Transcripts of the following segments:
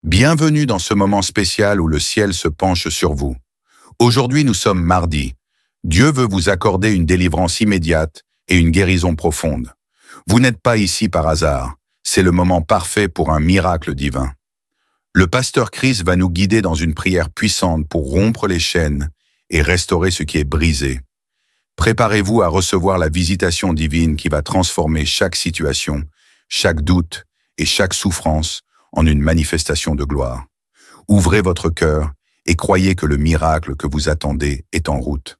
Bienvenue dans ce moment spécial où le ciel se penche sur vous. Aujourd'hui, nous sommes mardi. Dieu veut vous accorder une délivrance immédiate et une guérison profonde. Vous n'êtes pas ici par hasard. C'est le moment parfait pour un miracle divin. Le pasteur Chris va nous guider dans une prière puissante pour rompre les chaînes et restaurer ce qui est brisé. Préparez-vous à recevoir la visitation divine qui va transformer chaque situation, chaque doute et chaque souffrance en une manifestation de gloire. Ouvrez votre cœur et croyez que le miracle que vous attendez est en route.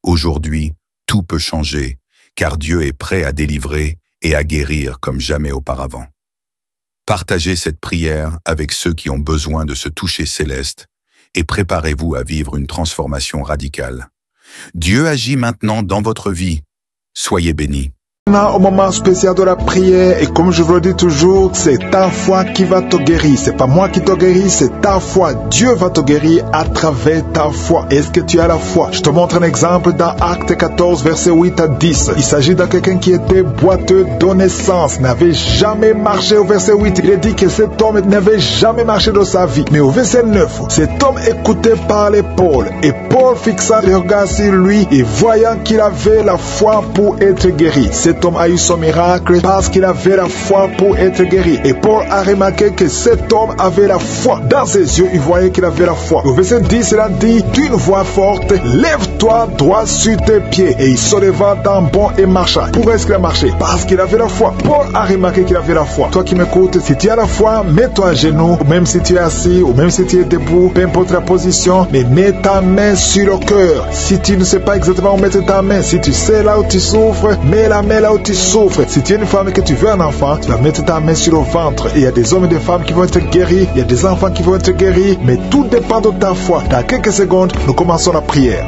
Aujourd'hui, tout peut changer, car Dieu est prêt à délivrer et à guérir comme jamais auparavant. Partagez cette prière avec ceux qui ont besoin de ce toucher céleste et préparez-vous à vivre une transformation radicale. Dieu agit maintenant dans votre vie. Soyez bénis. Au moment spécial de la prière, et comme je vous le dis toujours, c'est ta foi qui va te guérir. C'est pas moi qui te guéris, c'est ta foi. Dieu va te guérir à travers ta foi. Est-ce que tu as la foi? Je te montre un exemple dans Acte 14, verset 8 à 10. Il s'agit de quelqu'un qui était boiteux de naissance, n'avait jamais marché. Au verset 8, il est dit que cet homme n'avait jamais marché de sa vie. Mais au verset 9, cet homme écouté parlait Paul, et Paul fixa le regard sur lui, et voyant qu'il avait la foi pour être guéri. Cet homme a eu son miracle parce qu'il avait la foi pour être guéri. Et Paul a remarqué que cet homme avait la foi. Dans ses yeux, il voyait qu'il avait la foi. Au verset 10, il a dit d'une voix forte, lève-toi droit sur tes pieds. Et il se leva d'un bond et marcha. Pourquoi est-ce qu'il a marché? Parce qu'il avait la foi. Paul a remarqué qu'il avait la foi. Toi qui m'écoutes, si tu as la foi, mets-toi à genoux, ou même si tu es assis, ou même si tu es debout, peu importe la position, mais mets ta main sur le cœur. Si tu ne sais pas exactement où mettre ta main, si tu sais là où tu souffres, mets la main là où tu souffres. Si tu es une femme et que tu veux un enfant, tu vas mettre ta main sur le ventre. Et il y a des hommes et des femmes qui vont être guéris, il y a des enfants qui vont être guéris, mais tout dépend de ta foi. Dans quelques secondes, nous commençons la prière.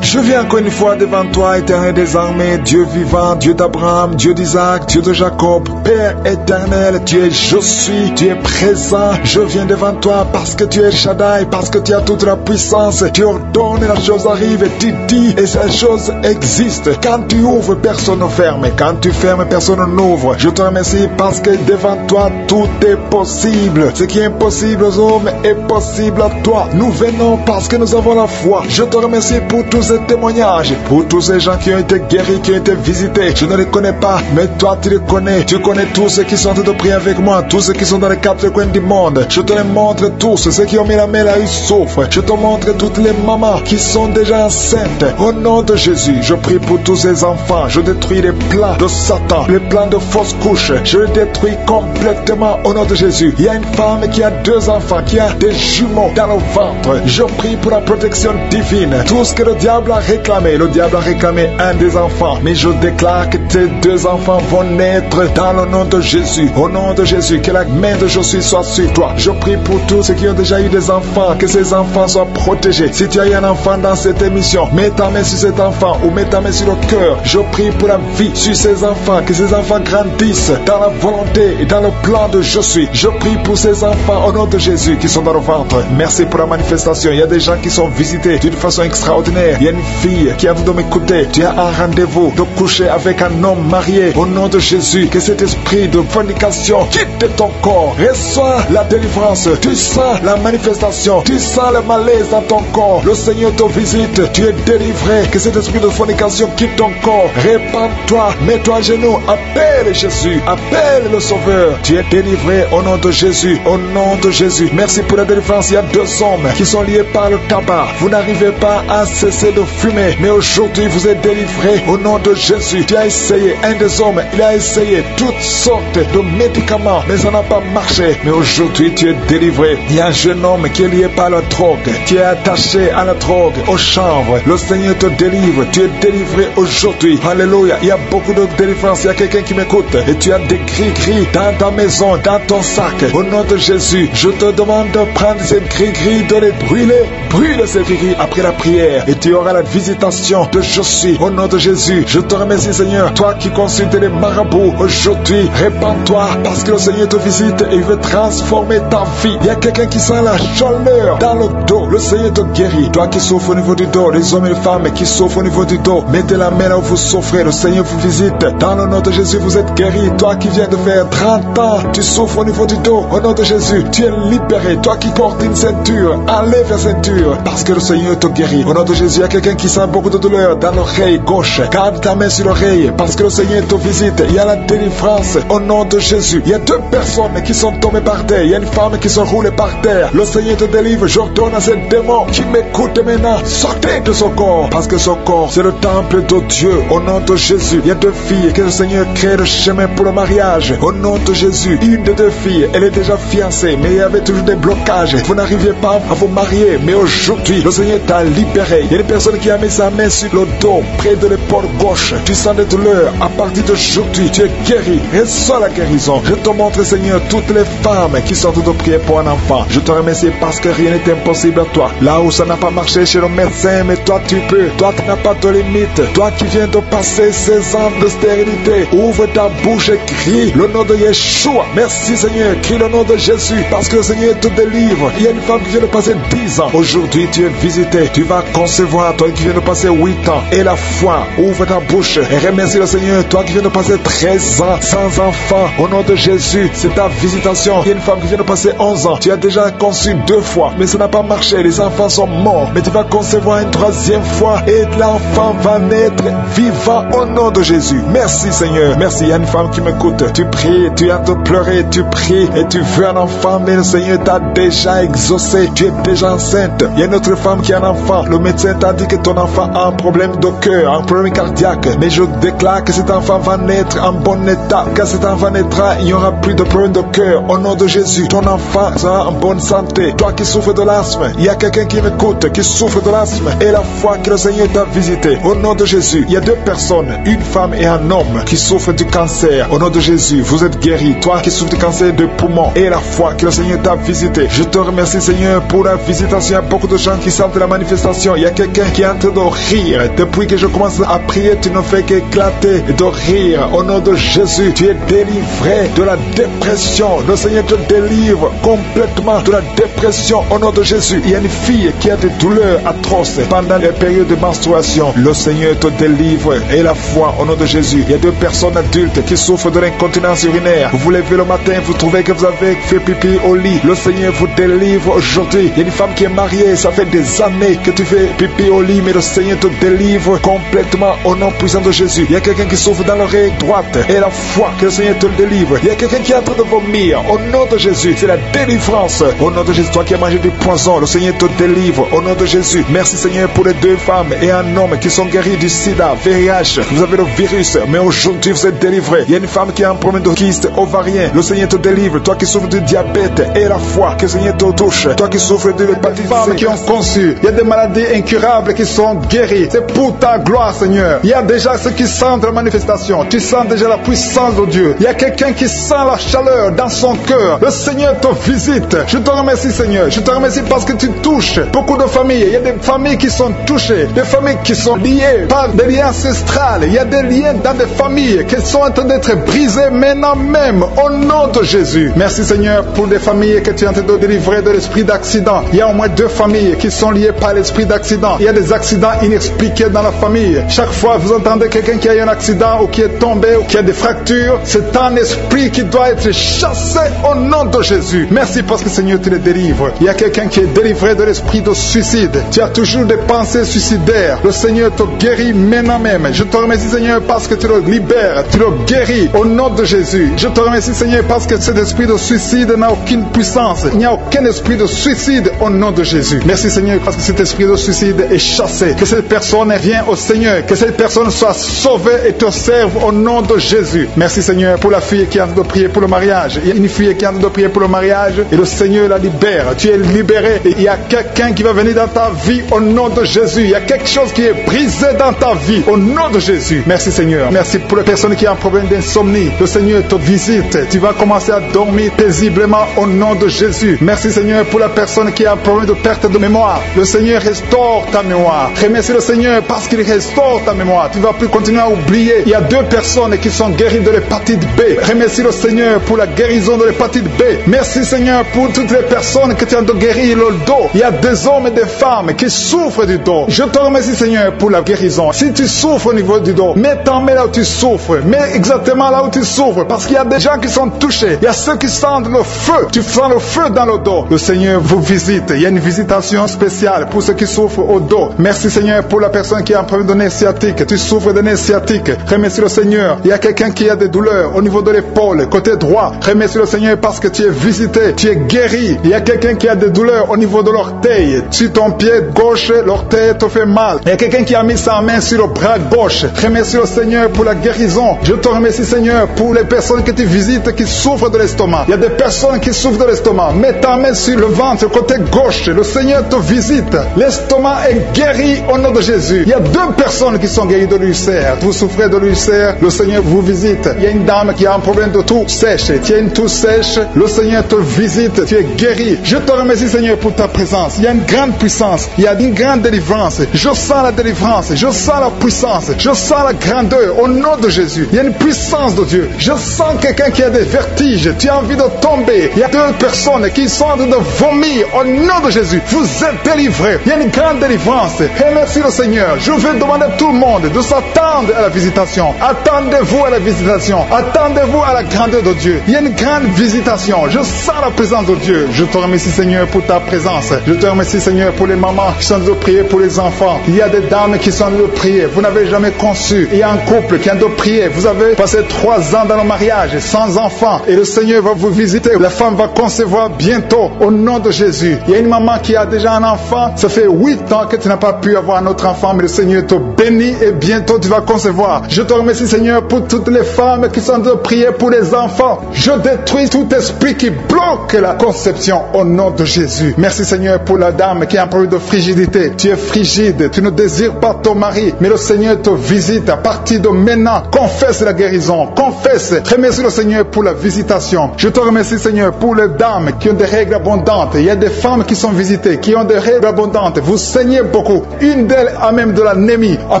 Je viens encore une fois devant toi, éternel des armées, Dieu vivant, Dieu d'Abraham, Dieu d'Isaac, Dieu de Jacob, Père éternel, tu es je suis, tu es présent. Je viens devant toi parce que tu es Shaddai, parce que tu as toute la puissance. Tu ordonnes et la chose arrive, et tu dis et cette chose existe. Quand tu ouvres, personne ne ferme, et quand tu fermes, personne n'ouvre. Je te remercie parce que devant toi, tout est possible. Ce qui est impossible aux hommes est possible à toi. Nous venons parce que nous avons la foi. Je te remercie pour tous ces témoignages, pour tous ces gens qui ont été guéris, qui ont été visités. Je ne les connais pas, mais toi tu les connais. Tu connais tous ceux qui sont en train de prier avec moi, tous ceux qui sont dans les quatre coins du monde. Je te les montre tous, ceux qui ont mis la main là, ils souffrent. Je te montre toutes les mamans qui sont déjà enceintes. Au nom de Jésus, je prie pour tous ces enfants. Je détruis les plans de Satan, les plans de fausses couches. Je les détruis complètement au nom de Jésus. Il y a une femme qui a 2 enfants, qui a des jumeaux dans le ventre. Je prie pour la protection divine. Tout ce que le diable a réclamé, le diable a réclamé un des enfants, mais je déclare que tes 2 enfants vont naître dans le nom de Jésus. Au nom de Jésus, que la main de Jésus soit sur toi. Je prie pour tous ceux qui ont déjà eu des enfants, que ces enfants soient protégés. Si tu as eu un enfant dans cette émission, mets ta main sur cet enfant ou mets ta main sur le cœur. Je prie pour la vie sur ces enfants, que ces enfants grandissent dans la volonté et dans le plan de je suis. Je prie pour ces enfants au nom de Jésus qui sont dans le ventre. Merci pour la manifestation. Il y a des gens qui sont visités d'une façon extraordinaire. Il y a une fille qui a voulu m'écouter. Tu as un rendez-vous de coucher avec un homme marié. Au nom de Jésus, que cet esprit de fornication quitte ton corps. Reçois la délivrance. Tu sens la manifestation. Tu sens le malaise dans ton corps. Le Seigneur te visite. Tu es délivré. Que cet esprit de fornication quitte ton corps. Répands-toi. Mets-toi à genoux. Appelle Jésus. Appelle le Sauveur. Tu es délivré au nom de Jésus. Au nom de Jésus. Merci pour la délivrance. Il y a 2 hommes qui sont liés par le tabac. Vous n'arrivez pas à cesser de fumer, mais aujourd'hui vous êtes délivré au nom de Jésus. Tu as essayé, un des hommes, il a essayé toutes sortes de médicaments, mais ça n'a pas marché. Mais aujourd'hui tu es délivré. Il y a un jeune homme qui est lié par la drogue. Tu es attaché à la drogue, au chanvre. Le Seigneur te délivre. Tu es délivré aujourd'hui. Alléluia. Il y a beaucoup de délivrance. Il y a quelqu'un qui m'écoute et tu as des gris-gris dans ta maison, dans ton sac. Au nom de Jésus, je te demande de prendre ces gris-gris, de les brûler. Brûle ces gris-gris après la prière et tu auras par la visitation de je suis. Au nom de Jésus, je te remercie Seigneur. Toi qui consultes les marabouts, aujourd'hui, répands-toi parce que le Seigneur te visite et il veut transformer ta vie. Il y a quelqu'un qui sent la chaleur dans le dos. Le Seigneur te guérit. Toi qui souffres au niveau du dos, les hommes et les femmes qui souffrent au niveau du dos, mettez la main là où vous souffrez. Le Seigneur vous visite. Dans le nom de Jésus, vous êtes guéri. Toi qui viens de faire 30 ans, tu souffres au niveau du dos. Au nom de Jésus, tu es libéré. Toi qui portes une ceinture, enlève la ceinture parce que le Seigneur te guérit. Au nom de Jésus, il y a quelqu'un qui sent beaucoup de douleur dans l'oreille gauche. Garde ta main sur l'oreille parce que le Seigneur te visite. Il y a la délivrance au nom de Jésus. Il y a 2 personnes qui sont tombées par terre. Il y a une femme qui se roule par terre. Le Seigneur te délivre. J'ordonne à ces démons qui m'écoutent maintenant, sortez de son corps parce que son corps, c'est le temple de Dieu. Au nom de Jésus, il y a 2 filles que le Seigneur crée le chemin pour le mariage. Au nom de Jésus, une des 2 filles, elle est déjà fiancée, mais il y avait toujours des blocages. Vous n'arriviez pas à vous marier, mais aujourd'hui, le Seigneur t'a libéré. Il y a une personne qui a mis sa main sur le dos, près de l'épaule gauche. Tu sens des douleurs. À partir d'aujourd'hui, tu es guéri. Reçois la guérison. Je te montre, Seigneur, toutes les femmes qui sortent de prier pour un enfant. Je te remercie parce que rien n'est impossible à toi. Là où ça n'a pas marché chez le médecin, mais toi tu peux. Toi tu n'as pas de limite. Toi qui viens de passer 16 ans de stérilité, ouvre ta bouche et crie le nom de Yeshua. Merci Seigneur, crie le nom de Jésus parce que le Seigneur te délivre. Il y a une femme qui vient de passer 10 ans. Aujourd'hui tu es visité. Tu vas concevoir. Toi qui viens de passer 8 ans. Et la foi, ouvre ta bouche et remercie le Seigneur. Toi qui viens de passer 13 ans sans enfant. Au nom de Jésus, c'est ta visitation. Il y a une femme qui vient de passer 11 ans. Tu as déjà conçu 2 fois, mais ça n'a pas marché. Les enfants sont morts. Mais tu vas concevoir une 3e fois et l'enfant va naître vivant au nom de Jésus. Merci Seigneur. Merci. Il y a une femme qui m'écoute. Tu pries, tu as de pleurer, tu pries et tu veux un enfant, mais le Seigneur t'a déjà exaucé. Tu es déjà enceinte. Il y a une autre femme qui a un enfant. Le médecin t'a dit que ton enfant a un problème de cœur, un problème cardiaque. Mais je déclare que cet enfant va naître en bon état. Quand cet enfant naîtra, il n'y aura plus de problème de cœur. Au nom de Jésus, ton enfant sera en bonne santé. Toi qui souffres de l'asthme, il y a quelqu'un qui m'écoute, qui souffre de l'asthme, et la foi que le Seigneur t'a visité. Au nom de Jésus, il y a 2 personnes, une femme et un homme, qui souffrent du cancer. Au nom de Jésus, vous êtes guéris. Toi qui souffres du cancer de poumon, et la foi que le Seigneur t'a visité. Je te remercie Seigneur pour la visitation. Il y a beaucoup de gens qui sentent la manifestation. Il y a quelqu'un qui est en train de rire. Depuis que je commence à prier, tu ne fais qu'éclater de rire. Au nom de Jésus, tu es délivré de la dépression. Le Seigneur te délivre complètement de la dépression. Au nom de Jésus, il y a une fille qui a des douleurs atroces pendant les périodes de menstruation. Le Seigneur te délivre. Et la foi, au nom de Jésus, il y a 2 personnes adultes qui souffrent de l'incontinence urinaire. Vous vous levez le matin, vous trouvez que vous avez fait pipi au lit. Le Seigneur vous délivre aujourd'hui. Il y a une femme qui est mariée, ça fait des années que tu fais pipi au lit, mais le Seigneur te délivre complètement au nom puissant de Jésus. Il y a quelqu'un qui souffre dans l'oreille droite et la foi que le Seigneur te délivre. Il y a quelqu'un qui est en train de vomir. Au nom de Jésus, c'est la délivrance. Au nom de Jésus, toi qui as mangé du poison, le Seigneur te délivre. Au nom de Jésus, merci Seigneur pour les 2 femmes et un homme qui sont guéris du sida, VIH. Vous avez le virus, mais aujourd'hui vous êtes délivrés. Il y a une femme qui a un problème de kyste ovarien. Le Seigneur te délivre. Toi qui souffres du diabète et la foi que le Seigneur te touche. Toi qui souffres de l'hépatite C, qui ont conçu. Il y a des maladies incurables qui sont guéries. C'est pour ta gloire Seigneur. Il y a déjà ceux qui sentent la manifestation. Tu sens déjà la puissance de Dieu. Il y a quelqu'un qui sent la chaleur dans son cœur. Le Seigneur te visite. Je te remercie Seigneur. Je te remercie parce que tu touches beaucoup de familles. Il y a des familles qui sont touchées. Des familles qui sont liées par des liens ancestrales. Il y a des liens dans des familles qui sont en train d'être brisés maintenant même. Au nom de Jésus. Merci Seigneur pour des familles que tu es en train de délivrer de l'esprit d'accident. Il y a au moins 2 familles qui sont liées par l'esprit d'accident. Il y a des accidents inexpliqués dans la famille. Chaque fois vous entendez quelqu'un qui a eu un accident ou qui est tombé ou qui a des fractures, c'est un esprit qui doit être chassé au nom de Jésus. Merci parce que Seigneur tu les délivres. Il y a quelqu'un qui est délivré de l'esprit de suicide. Tu as toujours des pensées suicidaires. Le Seigneur te guérit maintenant même. Je te remercie Seigneur parce que tu le libères, tu le guéris au nom de Jésus. Je te remercie Seigneur parce que cet esprit de suicide n'a aucune puissance. Il n'y a aucun esprit de suicide au nom de Jésus. Merci Seigneur parce que cet esprit de suicide est chassé. Que cette personne vienne au Seigneur. Que cette personne soit sauvée et te serve au nom de Jésus. Merci Seigneur pour la fille qui est en train de prier pour le mariage. Il y a une fille qui est en train de prier pour le mariage et le Seigneur la libère. Tu es libéré et il y a quelqu'un qui va venir dans ta vie au nom de Jésus. Il y a quelque chose qui est brisé dans ta vie au nom de Jésus. Merci Seigneur. Merci pour les personnes qui ont un problème d'insomnie. Le Seigneur te visite. Tu vas commencer à dormir paisiblement au nom de Jésus. Merci Seigneur pour la personne qui a un problème de perte de mémoire. Le Seigneur restaure ta mémoire. mémoire. Remercie le Seigneur parce qu'il restaure ta mémoire. Tu ne vas plus continuer à oublier. Il y a 2 personnes qui sont guéries de l'hépatite B. Remercie le Seigneur pour la guérison de l'hépatite B. Merci Seigneur pour toutes les personnes que tu as guéri le dos. Il y a des hommes et des femmes qui souffrent du dos. Je te remercie Seigneur pour la guérison. Si tu souffres au niveau du dos, mets là où tu souffres. Mets exactement là où tu souffres. Parce qu'il y a des gens qui sont touchés. Il y a ceux qui sentent le feu. Tu sens le feu dans le dos. Le Seigneur vous visite. Il y a une visitation spéciale pour ceux qui souffrent au dos. Merci Seigneur pour la personne qui a un problème de nez sciatique. Tu souffres de nez sciatique. Remercie le Seigneur. Il y a quelqu'un qui a des douleurs au niveau de l'épaule, côté droit. Remercie le Seigneur parce que tu es visité. Tu es guéri. Il y a quelqu'un qui a des douleurs au niveau de l'orteil. Sur ton pied gauche, l'orteil te fait mal. Il y a quelqu'un qui a mis sa main sur le bras gauche. Remercie le Seigneur pour la guérison. Je te remercie Seigneur pour les personnes que tu visites qui souffrent de l'estomac. Il y a des personnes qui souffrent de l'estomac. Mets ta main sur le ventre, côté gauche. Le Seigneur te visite. L'estomac est guéri au nom de Jésus. Il y a 2 personnes qui sont guéries de l'ulcère. Vous souffrez de l'ulcère, le Seigneur vous visite. Il y a une dame qui a un problème de toux sèche. Tu as une toux sèche, le Seigneur te visite. Tu es guéri. Je te remercie Seigneur pour ta présence. Il y a une grande puissance. Il y a une grande délivrance. Je sens la délivrance. Je sens la puissance. Je sens la grandeur au nom de Jésus. Il y a une puissance de Dieu. Je sens quelqu'un qui a des vertiges. Tu as envie de tomber. Il y a 2 personnes qui sont en train de vomir au nom de Jésus. Vous êtes délivrés. Il y a une grande délivrance. Remercie le Seigneur. Je vais demander à tout le monde de s'attendre à la visitation. Attendez-vous à la visitation. Attendez-vous à la grandeur de Dieu. Il y a une grande visitation. Je sens la présence de Dieu. Je te remercie Seigneur pour ta présence. Je te remercie Seigneur pour les mamans qui sont en train de prier pour les enfants. Il y a des dames qui sont en train de prier. Vous n'avez jamais conçu. Il y a un couple qui est en train de prier. Vous avez passé 3 ans dans le mariage sans enfants. Et le Seigneur va vous visiter. La femme va concevoir bientôt au nom de Jésus. Il y a une maman qui a déjà un enfant. Ça fait 8 ans que tu n'as pas pu avoir un autre enfant. Mais le Seigneur te bénit et bientôt tu vas concevoir. Je te remercie Seigneur pour toutes les femmes qui sont en train de prier pour les enfants. Je détruis tout esprit qui bloque la conception au nom de Jésus. Merci Seigneur pour la dame qui a un problème de frigidité. Tu es frigide, tu ne désires pas ton mari, mais le Seigneur te visite à partir de maintenant. Confesse la guérison, confesse. Remercie le Seigneur pour la visitation. Je te remercie Seigneur pour les dames qui ont des règles abondantes. Il y a des femmes qui sont visitées, qui ont des règles abondantes. Vous saignez beaucoup. Une d'elles a même de l'anémie. À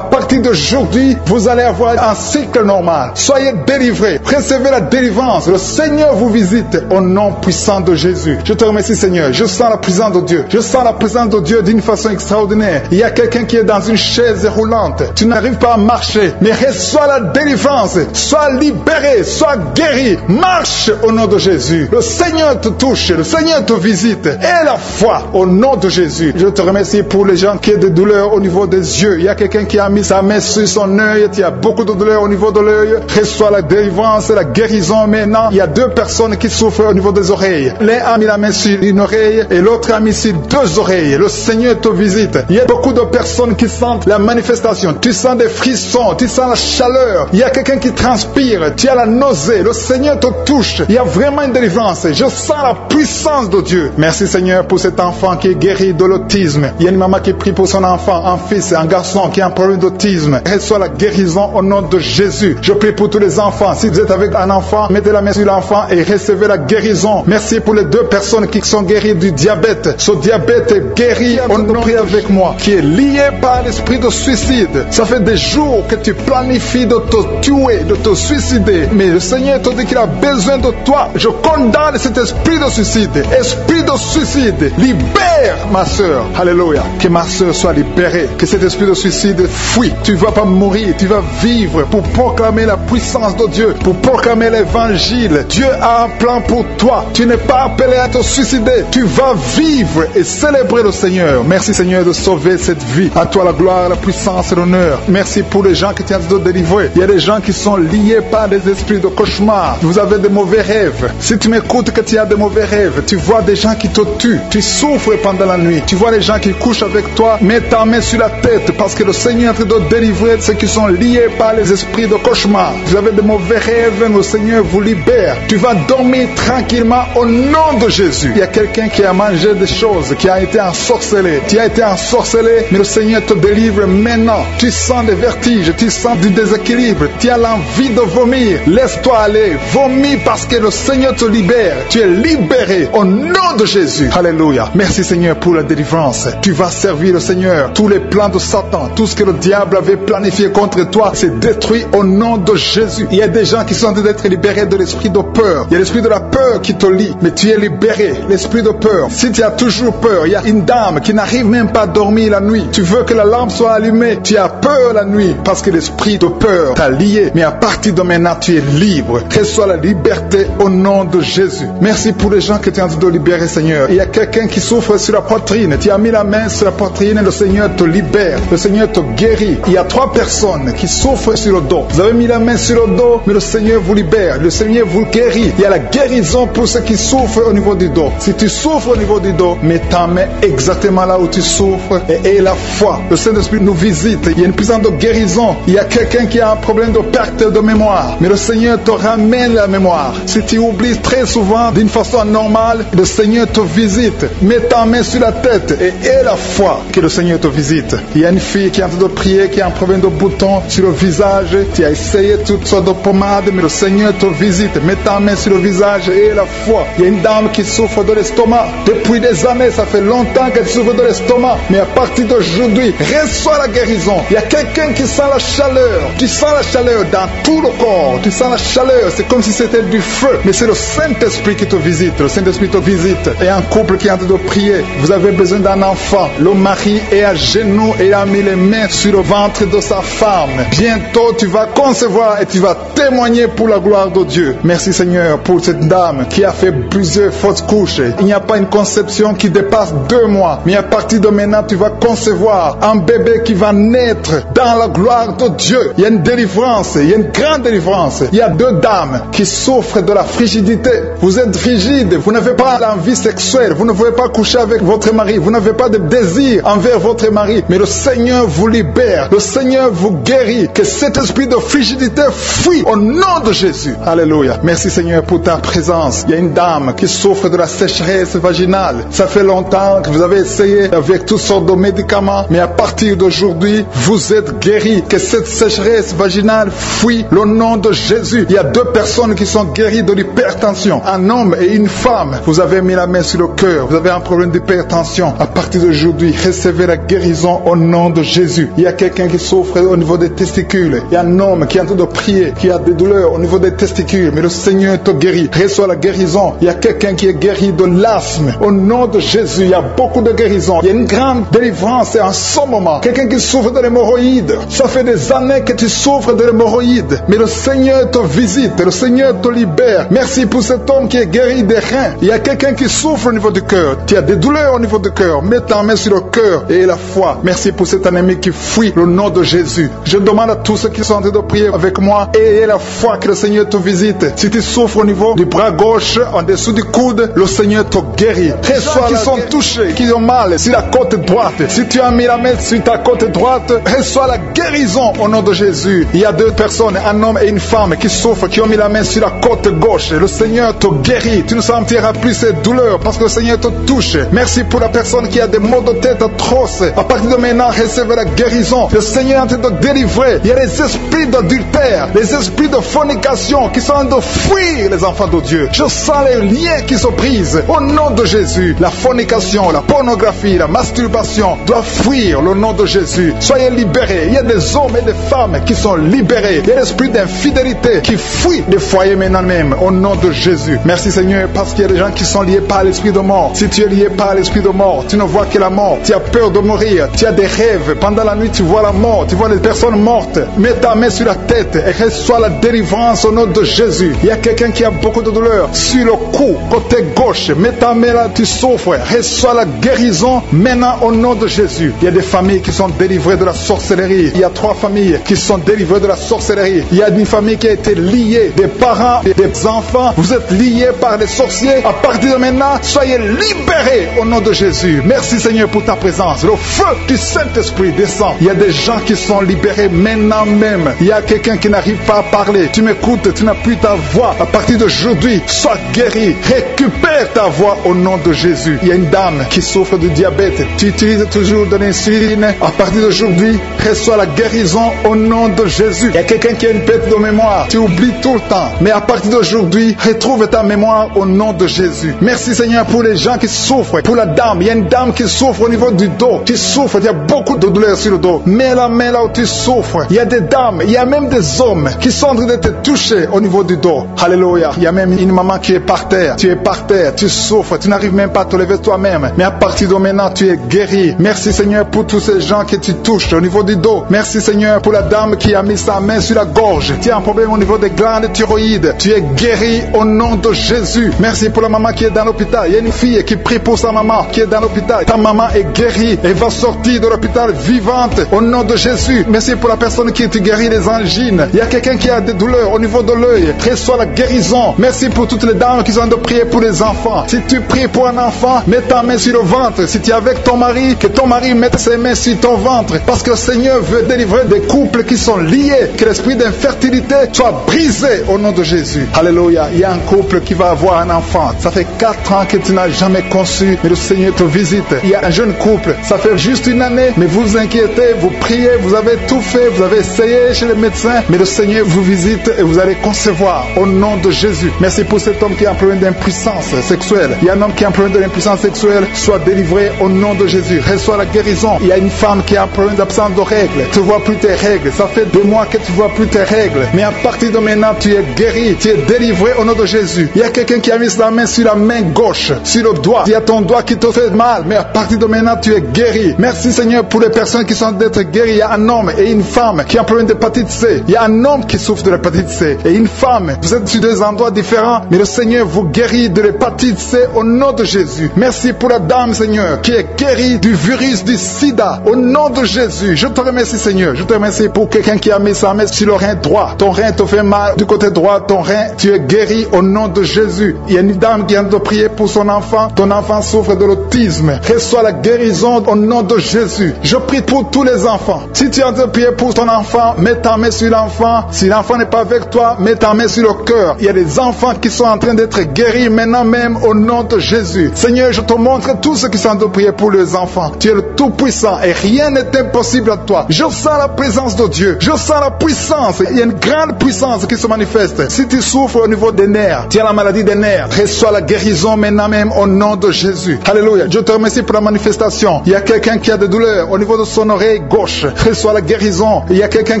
partir d'aujourd'hui, vous allez avoir un cycle normal. Soyez délivrés. Recevez la délivrance. Le Seigneur vous visite au nom puissant de Jésus. Je te remercie Seigneur. Je sens la présence de Dieu. Je sens la présence de Dieu d'une façon extraordinaire. Il y a quelqu'un qui est dans une chaise roulante. Tu n'arrives pas à marcher, mais reçois la délivrance. Sois libéré, sois guéri. Marche au nom de Jésus. Le Seigneur te touche. Le Seigneur te visite. Et la foi au nom de Jésus. Je te remercie pour les gens qui ont des douleurs au niveau des yeux. Il y a quelqu'un qui a mis sa main sur son œil. Il y a beaucoup de douleurs au niveau de l'œil. Reçois la délivrance, la guérison maintenant. Il y a 2 personnes qui souffrent au niveau des oreilles. L'un a mis la main sur une oreille et l'autre a mis sur 2 oreilles. Le Seigneur te visite. Il y a beaucoup de personnes qui sentent la manifestation. Tu sens des frissons, tu sens la chaleur. Il y a quelqu'un qui transpire. Tu as la nausée. Le Seigneur te touche. Il y a vraiment une délivrance. Je sens la puissance de Dieu. Merci Seigneur pour cet enfant qui est guéri de l'autisme. Il y a une maman qui prie pour son enfant, un fils, un garçon qui a un problème d'autisme. Reçois la guérison au nom de Jésus. Je prie pour tous les enfants. Si vous êtes avec un enfant, mettez la main sur l'enfant et recevez la guérison. Merci pour les 2 personnes qui sont guéries du diabète. Ce diabète est guéri. On prie avec moi. Qui est lié par l'esprit de suicide. Ça fait des jours que tu planifies de te tuer, de te suicider. Mais le Seigneur te dit qu'il a besoin de toi. Je condamne cet esprit de suicide. Esprit de suicide. Libère ma soeur. Alléluia. Que ma soeur soit libérée. Que cet esprit de suicide fuit. Tu ne vas pas mourir. Tu vas vivre pour proclamer la puissance de Dieu. Pour proclamer l'évangile. Dieu a un plan pour toi. Tu n'es pas appelé à te suicider. Tu vas vivre et célébrer le Seigneur. Merci Seigneur de sauver cette vie. À toi la gloire, la puissance et l'honneur. Merci pour les gens que tu as de délivrer. Il y a des gens qui sont liés par des esprits de cauchemar. Vous avez des mauvais rêves. Si tu m'écoutes que tu as des mauvais rêves, tu vois des gens qui te tuent. Tu souffres pendant la nuit. Tu vois les gens qui couchent avec toi. Mets ta main sur la tête parce que le Seigneur est en train de délivrer ceux qui sont liés par les esprits de cauchemar. Vous avez des mauvais rêves, le Seigneur vous libère. Tu vas dormir tranquillement au nom de Jésus. Il y a quelqu'un qui a mangé des choses, qui a été ensorcelé. Tu as été ensorcelé, mais le Seigneur te délivre maintenant. Tu sens des vertiges, tu sens du déséquilibre, tu as l'envie de vomir. Laisse-toi aller, vomis parce que le Seigneur te libère. Tu es libéré au nom de Jésus. Alléluia. Merci Seigneur pour la délivrance. Tu vas servir le Seigneur Seigneur, tous les plans de Satan, tout ce que le diable avait planifié contre toi, c'est détruit au nom de Jésus. Il y a des gens qui sont en train d'être libérés de l'esprit de peur. Il y a l'esprit de la peur qui te lie, mais tu es libéré. L'esprit de peur. Si tu as toujours peur, il y a une dame qui n'arrive même pas à dormir la nuit. Tu veux que la lampe soit allumée. Tu as peur la nuit parce que l'esprit de peur t'a lié. Mais à partir de maintenant, tu es libre. Reçois la liberté au nom de Jésus. Merci pour les gens que tu es en train de libérer, Seigneur. Il y a quelqu'un qui souffre sur la poitrine. Tu as mis la main sur la poitrine et le Seigneur te libère. Le Seigneur te guérit. Il y a 3 personnes qui souffrent sur le dos. Vous avez mis la main sur le dos, mais le Seigneur vous libère. Le Seigneur vous guérit. Il y a la guérison pour ceux qui souffrent au niveau du dos. Si tu souffres au niveau du dos, mets ta main exactement là où tu souffres et aie la foi. Le Saint-Esprit nous visite. Il y a une puissance de guérison. Il y a quelqu'un qui a un problème de perte de mémoire, mais le Seigneur te ramène la mémoire. Si tu oublies très souvent d'une façon anormale, le Seigneur te visite. Mets ta main sur la tête et aie la foi que le Seigneur te visite. Il y a une fille qui est en train de prier, qui a un problème de bouton sur le visage. Tu as essayé toutes sortes de pommades, mais le Seigneur te visite. Mets ta main sur le visage et aie la foi. Il y a une dame qui souffre de l'estomac. Depuis des années, ça fait longtemps qu'elle souffre de l'estomac. Mais à partir d'aujourd'hui, reçois la guérison. Il y a quelqu'un qui sent la chaleur. Tu sens la chaleur dans tout le corps. Tu sens la chaleur. C'est comme si c'était du feu. Mais c'est le Saint-Esprit qui te visite. Le Saint-Esprit te visite. Et un couple qui est en train de prier. Vous avez besoin d'un enfant. Le mari est à genoux et a mis les mains sur le ventre de sa femme. Bientôt, tu vas concevoir et tu vas témoigner pour la gloire de Dieu. Merci Seigneur pour cette dame qui a fait plusieurs fausses couches. Il n'y a pas une conception qui dépasse 2 mois. Mais à partir de maintenant, tu vas concevoir un bébé qui va naître dans la gloire de Dieu. Il y a une délivrance. Il y a une grande délivrance. Il y a 2 dames qui souffrent de la frigidité. Vous êtes frigide. Vous n'avez pas l'envie sexuelle. Vous ne pouvez pas coucher avec votre mari. Vous n'avez pas de désir envers votre mari. Mais le Seigneur vous libère. Le Seigneur vous guérit. Que cet esprit de frigidité fuit au nom de Jésus. Alléluia. Merci Seigneur pour ta présence. Il y a une dame qui souffre de la sécheresse vaginale. Ça fait longtemps que vous avez essayé avec toutes sortes de médicaments. Mais à partir d'aujourd'hui, vous êtes guéris. Que cette sécheresse vaginale fuit le nom de Jésus. Il y a 2 personnes qui sont guéries de l'hypertension. Un homme et une femme. Vous avez mis la main sur le cœur. Vous avez un problème d'hypertension. À partir d'aujourd'hui, recevez la guérison au nom de Jésus. Il y a quelqu'un qui souffre au niveau des testicules. Il y a un homme qui est en train de prier, qui a des douleurs au niveau des testicules. Mais le Seigneur te guérit. Reçois la guérison. Il y a quelqu'un qui est guéri de l'asthme. Au nom de Jésus, il y a beaucoup de guérison. Il y a une grande délivrance en ce moment. Quelqu'un qui souffre de l'hémorroïde. Ça fait des années que tu souffres de l'hémorroïde. Mais le Seigneur te visite. Le Seigneur te libère. Merci pour cet homme qui est guéri des reins. Il y a quelqu'un qui souffre au niveau du cœur. Tu as des douleurs au niveau du cœur. Mets ta main sur le cœur et la foi. Merci pour cet ennemi qui fuit le nom de Jésus. Je demande à tous ceux qui sont en train de prier avec moi, ayez la foi que le Seigneur te visite. Si tu souffres au niveau du bras gauche, en dessous du coude, le Seigneur te guérit. Reçois qui sont touchés, qui ont mal sur la côte droite. Si tu as mis la main sur ta côte droite, reçois la guérison au nom de Jésus. Il y a 2 personnes, un homme et une femme qui souffrent, qui ont mis la main sur la côte gauche. Le Seigneur te guérit. Tu ne sentiras plus ces douleurs parce que le Seigneur te touche. Merci pour la personne qui a des maux de tête atroces. À partir de maintenant, recevez la guérison. Le Seigneur est en train de délivrer. Il y a les esprits d'adultère, les esprits de fornication qui sont en train de fuir les enfants de Dieu. Je sens les liens qui se brisent au nom de Jésus. La fornication, la pornographie, la masturbation doivent fuir le nom de Jésus. Soyez libérés. Il y a des hommes et des femmes qui sont libérés. Il y a l'esprit d'infidélité qui fuit des foyers maintenant même au nom de Jésus. Merci Seigneur parce qu'il y a des gens qui sont liés par l'esprit de mort. Si tu es lié par l'esprit de mort, tu ne vois que la mort. Tu as peur de mourir. Tu as des rêves. Pendant la nuit, tu vois la mort. Tu vois les personnes mortes. Mets ta main sur la tête et reçois la délivrance au nom de Jésus. Il y a quelqu'un qui a beaucoup de douleur sur le cou, côté gauche. Mets ta main là, tu souffres. Reçois la guérison maintenant au nom de Jésus. Il y a des familles qui sont délivrées de la sorcellerie. Il y a 3 familles qui sont délivrées de la sorcellerie. Il y a une famille qui a été liée, des parents et des enfants. Vous êtes liés par les sorciers. À partir de maintenant, soyez libérés au nom de Jésus. Merci Seigneur pour ta présence. Le feu du Saint-Esprit descend. Il y a des gens qui sont libérés maintenant même. Il y a quelqu'un qui n'arrive pas à parler. Tu m'écoutes, tu n'as plus ta voix. À partir d'aujourd'hui, sois guéri. Récupère ta voix au nom de Jésus. Il y a une dame qui souffre du diabète. Tu utilises toujours de l'insuline. À partir d'aujourd'hui, reçois la guérison au nom de Jésus. Il y a quelqu'un qui a une perte de mémoire. Tu oublies tout le temps. Mais à partir d'aujourd'hui, retrouve ta mémoire au nom de Jésus. Merci Seigneur pour les gens qui souffrent. Pour la dame, il y a une dame qui souffre au niveau du dos, tu souffres, il y a beaucoup de douleurs sur le dos. Mets la main là où tu souffres. Il y a des dames, il y a même des hommes qui sont en train de te toucher au niveau du dos. Alléluia. Il y a même une maman qui est par terre. Tu es par terre, tu souffres, tu n'arrives même pas à te lever toi-même. Mais à partir de maintenant, tu es guéri. Merci Seigneur pour tous ces gens que tu touches au niveau du dos. Merci Seigneur pour la dame qui a mis sa main sur la gorge. Tu as un problème au niveau des glandes thyroïdes. Tu es guéri au nom de Jésus. Merci pour la maman qui est dans l'hôpital. Il y a une fille qui prie pour sa maman qui est dans l'hôpital. Ta maman est guérie et va sortir de l'hôpital vivante au nom de Jésus. Merci pour la personne qui te guérit des angines. Il y a quelqu'un qui a des douleurs au niveau de l'œil. Reçois la guérison. Merci pour toutes les dames qui ont de prier pour les enfants. Si tu pries pour un enfant, mets ta main sur le ventre. Si tu es avec ton mari, que ton mari mette ses mains sur ton ventre. Parce que le Seigneur veut délivrer des couples qui sont liés. Que l'esprit d'infertilité soit brisé au nom de Jésus. Alléluia. Il y a un couple qui va avoir un enfant. Ça fait 4 ans que tu n'as jamais conçu, mais le Seigneur te visite. Il y a un jeune couple. Ça fait juste une année, mais vous vous inquiétez, vous priez, vous avez tout fait, vous avez essayé chez les médecins, mais le Seigneur vous visite et vous allez concevoir au nom de Jésus. Merci pour cet homme qui a un problème d'impuissance sexuelle. Il y a un homme qui a un problème de l'impuissance sexuelle. Sois délivré au nom de Jésus. Reçois la guérison. Il y a une femme qui a un problème d'absence de règles. Tu ne vois plus tes règles. Ça fait 2 mois que tu ne vois plus tes règles. Mais à partir de maintenant, tu es guéri. Tu es délivré au nom de Jésus. Il y a quelqu'un qui a mis la main sur la main gauche, sur le doigt. Il y a ton doigt qui te fait mal. Mais à partir de maintenant, tu es guéri. Merci Seigneur pour les personnes qui sont d'être guéries. Il y a un homme et une femme qui a un problème d'hépatite C. Il y a un homme qui souffre de l'hépatite C et une femme. Vous êtes sur 2 endroits différents, mais le Seigneur vous guérit de l'hépatite C au nom de Jésus. Merci pour la dame, Seigneur, qui est guérie du virus du sida au nom de Jésus. Je te remercie, Seigneur. Je te remercie pour quelqu'un qui a mis sa main sur le rein droit. Ton rein te fait mal du côté droit, ton rein, tu es guéri au nom de Jésus. Il y a une dame qui vient de prier pour son enfant. Ton enfant souffre de l'autisme. Reçois la guérison au nom de Jésus. Je prie pour tous les enfants. Si tu es en train de prier pour ton enfant, mets ta main sur l'enfant. Si l'enfant n'est pas avec toi, mets ta main sur le cœur. Il y a des enfants qui sont en train d'être guéris maintenant même au nom de Jésus. Seigneur, je te montre tous ceux qui sont en train de prier pour les enfants. Tu es le Tout-Puissant et rien n'est impossible à toi. Je sens la présence de Dieu. Je sens la puissance. Il y a une grande puissance qui se manifeste. Si tu souffres au niveau des nerfs, tu as la maladie des nerfs, reçois la guérison maintenant même au nom de Jésus. Alléluia. Je te remercie pour la manifestation. Il y a quelqu'un qui a des douleurs au niveau de son oreille gauche. Reçois la guérison. Il y a quelqu'un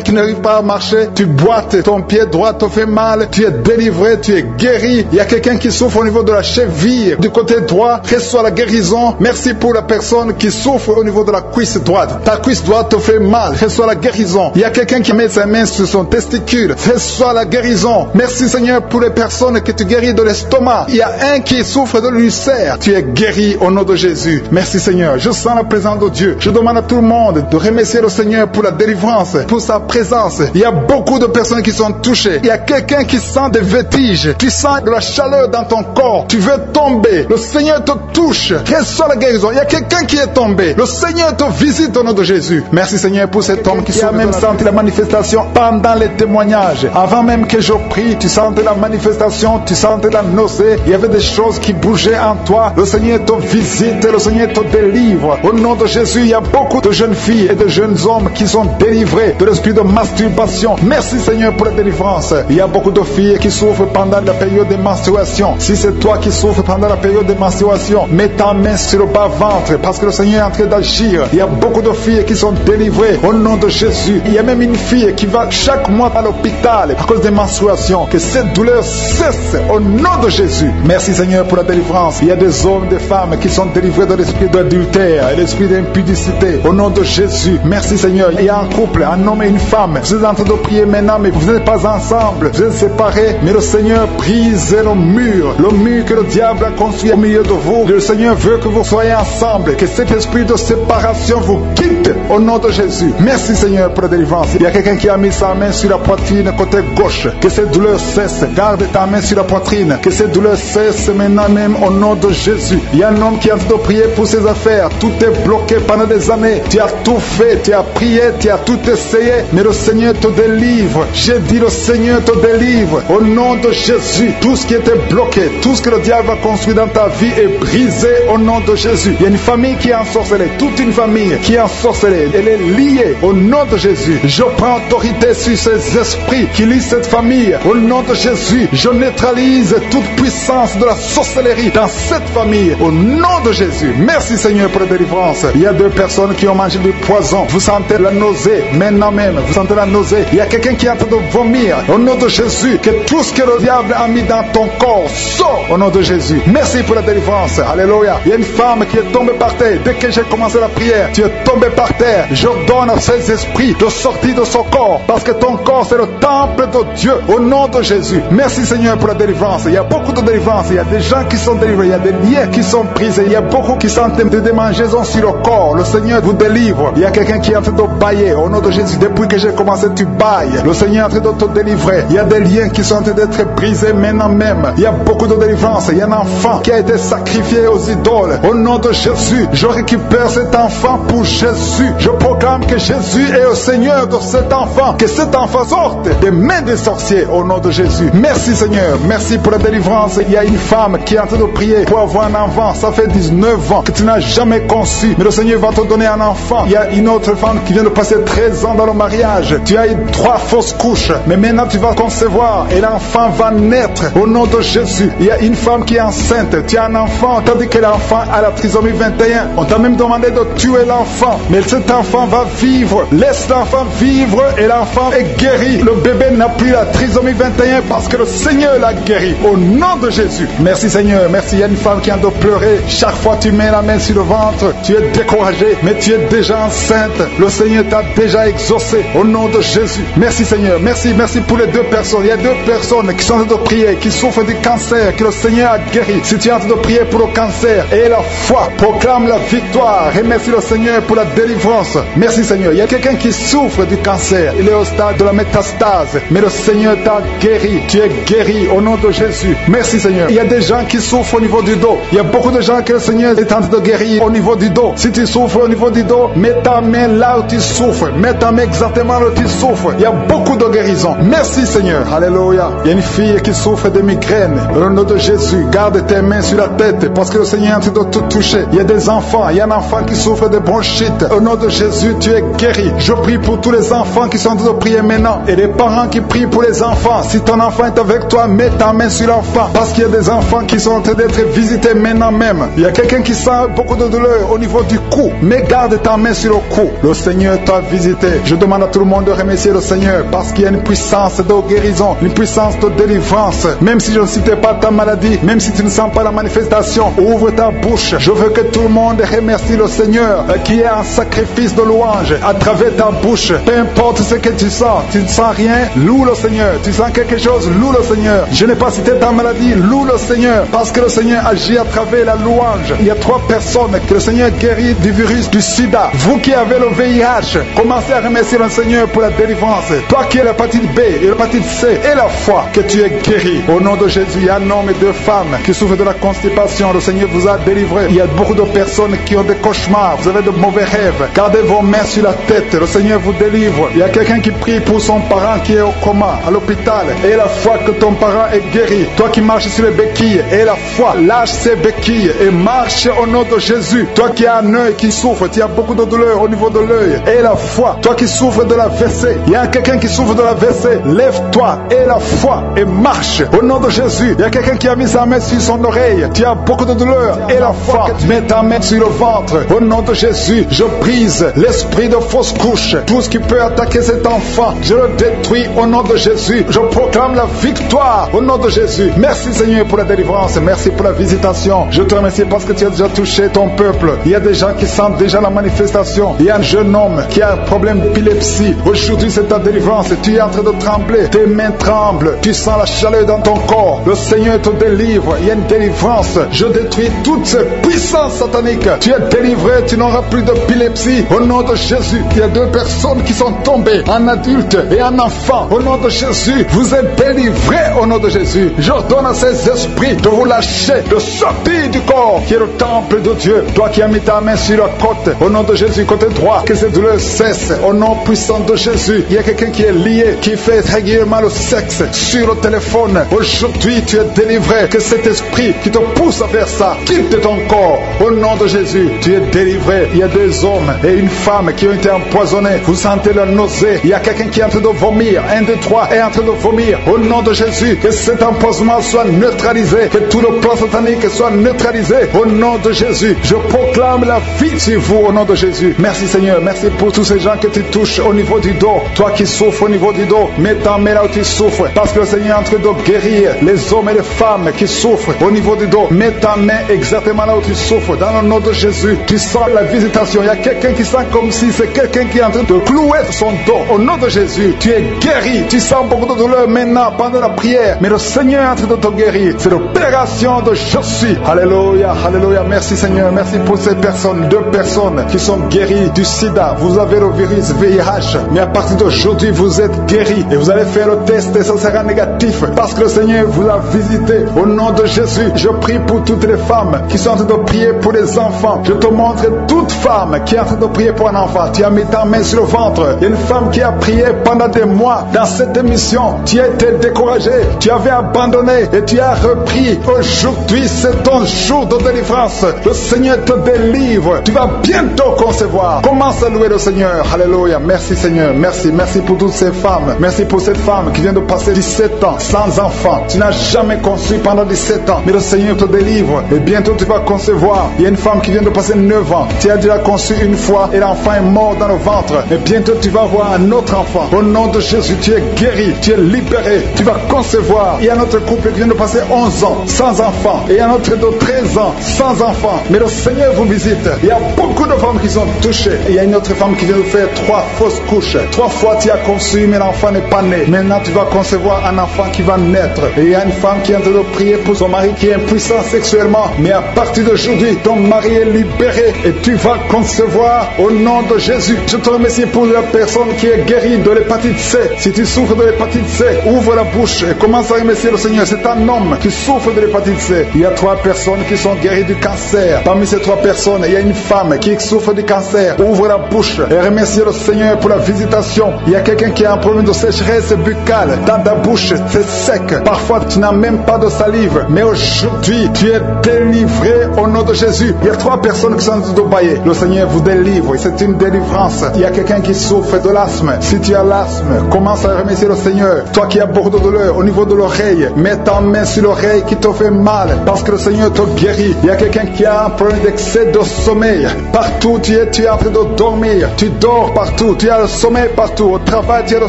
qui n'arrive pas à marcher. Tu boites, ton pied droit te fait mal. Tu es délivré, tu es guéri. Il y a quelqu'un qui souffre au niveau de la cheville du côté droit. Reçois la guérison. Merci pour la personne qui souffre au niveau de la cuisse droite. Ta cuisse droite te fait mal. Reçois la guérison. Il y a quelqu'un qui met sa main sur son testicule. Reçois la guérison. Merci Seigneur pour les personnes que tu guéris de l'estomac. Il y a un qui souffre de l'ulcère. Tu es guéri au nom de Jésus. Merci Seigneur. Je sens la présence de Dieu. Je demande à tout le monde de remercier le Seigneur pour la délivrance, pour sa présence. Il y a beaucoup de personnes qui sont touchées. Il y a quelqu'un qui sent des vertiges. Tu sens de la chaleur dans ton corps. Tu veux tomber. Le Seigneur te touche. Reçois la guérison. Il y a quelqu'un qui est tombé. Le Seigneur te visite au nom de Jésus. Merci Seigneur pour cet homme qui a même senti la manifestation pendant les témoignages. Avant même que je prie, tu sentais la manifestation, tu sentais la nausée. Il y avait des choses qui bougeaient en toi. Le Seigneur te visite, le Seigneur te délivre. Au nom de Jésus, il y a beaucoup de jeunes filles et de jeunes hommes qui sont délivrés de l'esprit de masturbation. Merci Seigneur pour la délivrance. Il y a beaucoup de filles qui souffrent pendant la période de menstruation. Si c'est toi qui souffres pendant la période de menstruation, mets ta main sur le bas-ventre parce que le Seigneur est en train d'agir. Il y a beaucoup de filles qui sont délivrées au nom de Jésus. Il y a même une fille qui va chaque mois à l'hôpital à cause des menstruations. Que cette douleur cesse au nom de Jésus. Merci Seigneur pour la délivrance. Il y a des hommes, des femmes qui sont délivrés de l'esprit d'adultère et l'esprit d'impudicité au nom de Jésus. Merci Seigneur. Il y a un couple, un homme et une femme. Vous êtes en train de prier maintenant, mais vous n'êtes pas ensemble. Vous êtes séparés, mais le Seigneur brise le mur que le diable a construit au milieu de vous. Le Seigneur veut que vous soyez ensemble, que cet esprit de séparation vous quitte au nom de Jésus. Merci Seigneur pour la délivrance. Il y a quelqu'un qui a mis sa main sur la poitrine côté gauche. Que cette douleur cesse. Garde ta main sur la poitrine. Que cette douleur cesse maintenant même au nom de Jésus. Il y a un homme qui est en train de prier pour ses affaires. Tout est bloqué pendant des années. Tu as tout fait, tu as prié, tu as tout essayé, mais le Seigneur te délivre. J'ai dit le Seigneur te délivre. Au nom de Jésus, tout ce qui était bloqué, tout ce que le diable a construit dans ta vie est brisé au nom de Jésus. Il y a une famille qui est ensorcelée, toute une famille qui est ensorcelée. Elle est liée au nom de Jésus. Je prends autorité sur ces esprits qui lient cette famille. Au nom de Jésus, je neutralise toute puissance de la sorcellerie dans cette famille. Au nom de Jésus. Merci Seigneur pour la délivrance. délivrance. Il y a 2 personnes qui ont mangé du poison. Vous sentez la nausée, maintenant même, vous sentez la nausée. Il y a quelqu'un qui est en train de vomir. Au nom de Jésus, que tout ce que le diable a mis dans ton corps sort au nom de Jésus. Merci pour la délivrance. Alléluia. Il y a une femme qui est tombée par terre. Dès que j'ai commencé la prière, tu es tombé par terre. Je donne à ces esprits de sortir de son corps, parce que ton corps c'est le temple de Dieu. Au nom de Jésus. Merci Seigneur pour la délivrance. Il y a beaucoup de délivrance. Il y a des gens qui sont délivrés. Il y a des liens qui sont brisés. Il y a beaucoup qui sentent des démangeaisons sur le corps. Le Seigneur vous délivre. Il y a quelqu'un qui est en train de bailler. Au nom de Jésus, depuis que j'ai commencé, tu bailles. Le Seigneur est en train de te délivrer. Il y a des liens qui sont en train d'être brisés maintenant même. Il y a beaucoup de délivrance. Il y a un enfant qui a été sacrifié aux idoles. Au nom de Jésus, je récupère cet enfant pour Jésus. Je proclame que Jésus est le Seigneur de cet enfant. Que cet enfant sorte des mains des sorciers au nom de Jésus. Merci Seigneur. Merci pour la délivrance. Il y a une femme qui est en train de prier pour avoir un enfant. Ça fait 19 ans que tu n'as jamais conçu. Mais le Seigneur va te donner un enfant. Il y a une autre femme qui vient de passer 13 ans dans le mariage. Tu as eu 3 fausses couches. Mais maintenant tu vas concevoir et l'enfant va naître au nom de Jésus. Il y a une femme qui est enceinte. Tu as un enfant tandis que l'enfant a la trisomie 21. On t'a même demandé de tuer l'enfant. Mais cet enfant va vivre. Laisse l'enfant vivre et l'enfant est guéri. Le bébé n'a plus la trisomie 21 parce que le Seigneur l'a guéri. Au nom de Jésus. Merci Seigneur. Merci. Il y a une femme qui a de pleurer. Chaque fois tu mets la main sur le ventre, tu es découragé, mais tu es déjà enceinte. Le Seigneur t'a déjà exaucé. Au nom de Jésus. Merci Seigneur. Merci. Merci pour les 2 personnes. Il y a 2 personnes qui sont en train de prier, qui souffrent du cancer, que le Seigneur a guéri. Si tu es en train de prier pour le cancer et la foi, proclame la victoire. Remercie le Seigneur pour la délivrance. Merci Seigneur. Il y a quelqu'un qui souffre du cancer. Il est au stade de la métastase. Mais le Seigneur t'a guéri. Tu es guéri au nom de Jésus. Merci Seigneur. Il y a des gens qui souffrent au niveau du dos. Il y a beaucoup de gens que le Seigneur est en train de guérir au niveau du dos. Si tu souffres au niveau du dos, mets ta main là où tu souffres. Mets ta main exactement là où tu souffres. Il y a beaucoup de guérisons. Merci Seigneur. Alléluia. Il y a une fille qui souffre de migraines. Au nom de Jésus, garde tes mains sur la tête parce que le Seigneur est en train de te toucher. Il y a des enfants. Il y a un enfant qui souffre de bronchite. Au nom de Jésus, tu es guéri. Je prie pour tous les enfants qui sont en train de prier maintenant et les parents qui prient pour les enfants. Si ton enfant est avec toi, mets ta main sur l'enfant parce qu'il y a des enfants qui sont en train d'être visités maintenant même. Il y a quelqu'un qui sent beaucoup de douleur au niveau du cou, mais garde ta main sur le cou. Le Seigneur t'a visité. Je demande à tout le monde de remercier le Seigneur parce qu'il y a une puissance de guérison, une puissance de délivrance. Même si je ne citais pas ta maladie, même si tu ne sens pas la manifestation, ouvre ta bouche. Je veux que tout le monde remercie le Seigneur qui est un sacrifice de louange à travers ta bouche. Peu importe ce que tu ne sens rien, loue le Seigneur. Tu sens quelque chose, loue le Seigneur. Je n'ai pas cité ta maladie, loue le Seigneur parce que le Seigneur agit à travers la louange. Il y a 3 personnes que le Seigneur guérit du virus du sida. Vous qui avez le VIH, commencez à remercier le Seigneur pour la délivrance. Toi qui as l'hépatite B et l'hépatite C et la foi, que tu es guéri. Au nom de Jésus, il y a un homme et 2 femmes qui souffrent de la constipation. Le Seigneur vous a délivré. Il y a beaucoup de personnes qui ont des cauchemars. Vous avez de mauvais rêves. Gardez vos mains sur la tête. Le Seigneur vous délivre. Il y a quelqu'un qui prie pour son parent qui est au coma, à l'hôpital. Et la foi que ton parent est guéri. Toi qui marches sur les béquilles, et la foi, lâche ces béquilles et marche au nom de Jésus. Toi qui as un œil qui souffre, tu as beaucoup de douleur au niveau de l'œil. Et la foi, toi qui souffres de la WC, il y a quelqu'un qui souffre de la WC, lève-toi et la foi et marche au nom de Jésus. Il y a quelqu'un qui a mis sa main sur son oreille, tu as beaucoup de douleur et la foi, mets ta main sur le ventre. Au nom de Jésus, je brise l'esprit de fausse couche. Tout ce qui peut attaquer cet enfant, je le détruis au nom de Jésus. Je proclame la victoire au nom de Jésus. Merci Seigneur pour la délivrance, merci pour la visitation. Je te remercie parce que tu as déjà touché ton peuple. Il y a des gens qui sentent déjà la manifestation. Il y a un jeune homme qui a un problème d'épilepsie. Aujourd'hui c'est ta délivrance. Tu es en train de trembler. Tes mains tremblent. Tu sens la chaleur dans ton corps. Le Seigneur te délivre. Il y a une délivrance. Je détruis toutes ces puissances sataniques. Tu es délivré. Tu n'auras plus d'épilepsie. Au nom de Jésus. Il y a 2 personnes qui sont tombées. Un adulte et un enfant. Au nom de Jésus. Vous êtes délivrés au nom de Jésus. J'ordonne à ces esprits de vous lâcher, de sortir du corps qui est le temple de Dieu. Toi qui as mis ta main sur la côte, au nom de Jésus, côté droit, que cette douleur cesse. Au nom puissant de Jésus. Il y a quelqu'un qui est lié, qui fait régulièrement le sexe sur le téléphone. Aujourd'hui, tu es délivré. Que cet esprit qui te pousse vers ça quitte ton corps. Au nom de Jésus, tu es délivré. Il y a 2 hommes et une femme qui ont été empoisonnés. Vous sentez la nausée. Il y a quelqu'un qui est en train de vomir. vomir. 1, 2, 3 est en train de vomir. Au nom de Jésus, que cet empoisonnement soit neutralisé, que tout le plan satanique soit neutralisé. Au nom de Jésus, je proclame la vie sur vous au nom de Jésus. Merci Seigneur, merci pour tous ces gens que tu touches au niveau du dos. Toi qui souffres au niveau du dos, mets ta main là où tu souffres, parce que le Seigneur est en train de guérir les hommes et les femmes qui souffrent au niveau du dos. Mets ta main exactement là où tu souffres. Dans le nom de Jésus, tu sens la visitation. Il y a quelqu'un qui sent comme si c'est quelqu'un qui est en train de clouer son dos. Au nom de Jésus, tu es guéri. Tu sens beaucoup de douleur maintenant pendant la prière, mais le Seigneur est en train de te guérir. C'est l'opération de je suis. Alléluia, alléluia. Merci Seigneur, merci pour ces personnes, 2 personnes qui sont guéries du sida. Vous avez le virus VIH, mais à partir d'aujourd'hui, vous êtes guéris et vous allez faire le test et ça sera négatif parce que le Seigneur vous a visité. Au nom de Jésus, je prie pour toutes les femmes qui sont en train de prier pour les enfants. Je te montre toute femme qui est en train de prier pour un enfant. Tu as mis ta main sur le ventre. Il y a une femme qui a prié pendant des mois dans cette émission. Tu as été découragé, tu avais abandonné et tu as repris. Aujourd'hui, c'est ton jour de délivrance. Le Seigneur te délivre. Tu vas bientôt concevoir. Commence à louer le Seigneur. Alléluia. Merci Seigneur. Merci. Merci pour toutes ces femmes. Merci pour cette femme qui vient de passer 17 ans sans enfant. Tu n'as jamais conçu pendant 17 ans. Mais le Seigneur te délivre. Et bientôt tu vas concevoir. Il y a une femme qui vient de passer 9 ans. Tu as déjà conçu une fois et l'enfant est mort dans le ventre. Et bientôt tu vas avoir un autre enfant. Au nom de Jésus, tu es guéri. Tu es libéré. Tu vas concevoir. Il y a un autre couple qui vient de passer 11 ans sans enfant. Et un autre de 13 ans sans enfant. Mais le Seigneur vous visite. Il y a beaucoup de femmes qui sont touchées. Et il y a une autre femme qui vient de faire 3 fausses couches. 3 fois tu as conçu, mais l'enfant n'est pas né. Maintenant tu vas concevoir un enfant qui va naître. Et il y a une femme qui est en train de prier pour son mari qui est impuissant sexuellement. Mais à partir d'aujourd'hui, ton mari est libéré et tu vas concevoir au nom de Jésus. Je te remercie pour la personne qui est guérie de l'hépatite C. Si tu souffres de l'hépatite C, ouvre la bouche et commence à remercier le Seigneur. C'est un homme qui souffre de l'hépatite C. Il y a 3 personnes qui sont guéries du cancer. Parmi ces 3 personnes, il y a une femme qui souffre du cancer. Ouvre la bouche et remercie le Seigneur pour la visitation. Il y a quelqu'un qui a un problème de sécheresse buccale. Dans ta bouche, c'est sec. Parfois, tu n'as même pas de salive. Mais aujourd'hui, tu es délivré au nom de Jésus. Il y a 3 personnes qui sont en train de bailler. Le Seigneur vous délivre. C'est une délivrance. Il y a quelqu'un qui souffre de l'asthme. Si tu as l'asthme, commence à remercier le Seigneur. Toi qui as beaucoup de douleur au niveau de l'oreille, mets ta main sur l'oreille qui te fait mal parce que le Seigneur te guérit. Il y a quelqu'un qui a un problème d'excès de sommeil. Partout tu es en train de dormir. Tu dors partout. Tu as le sommeil partout. Au travail, tu as le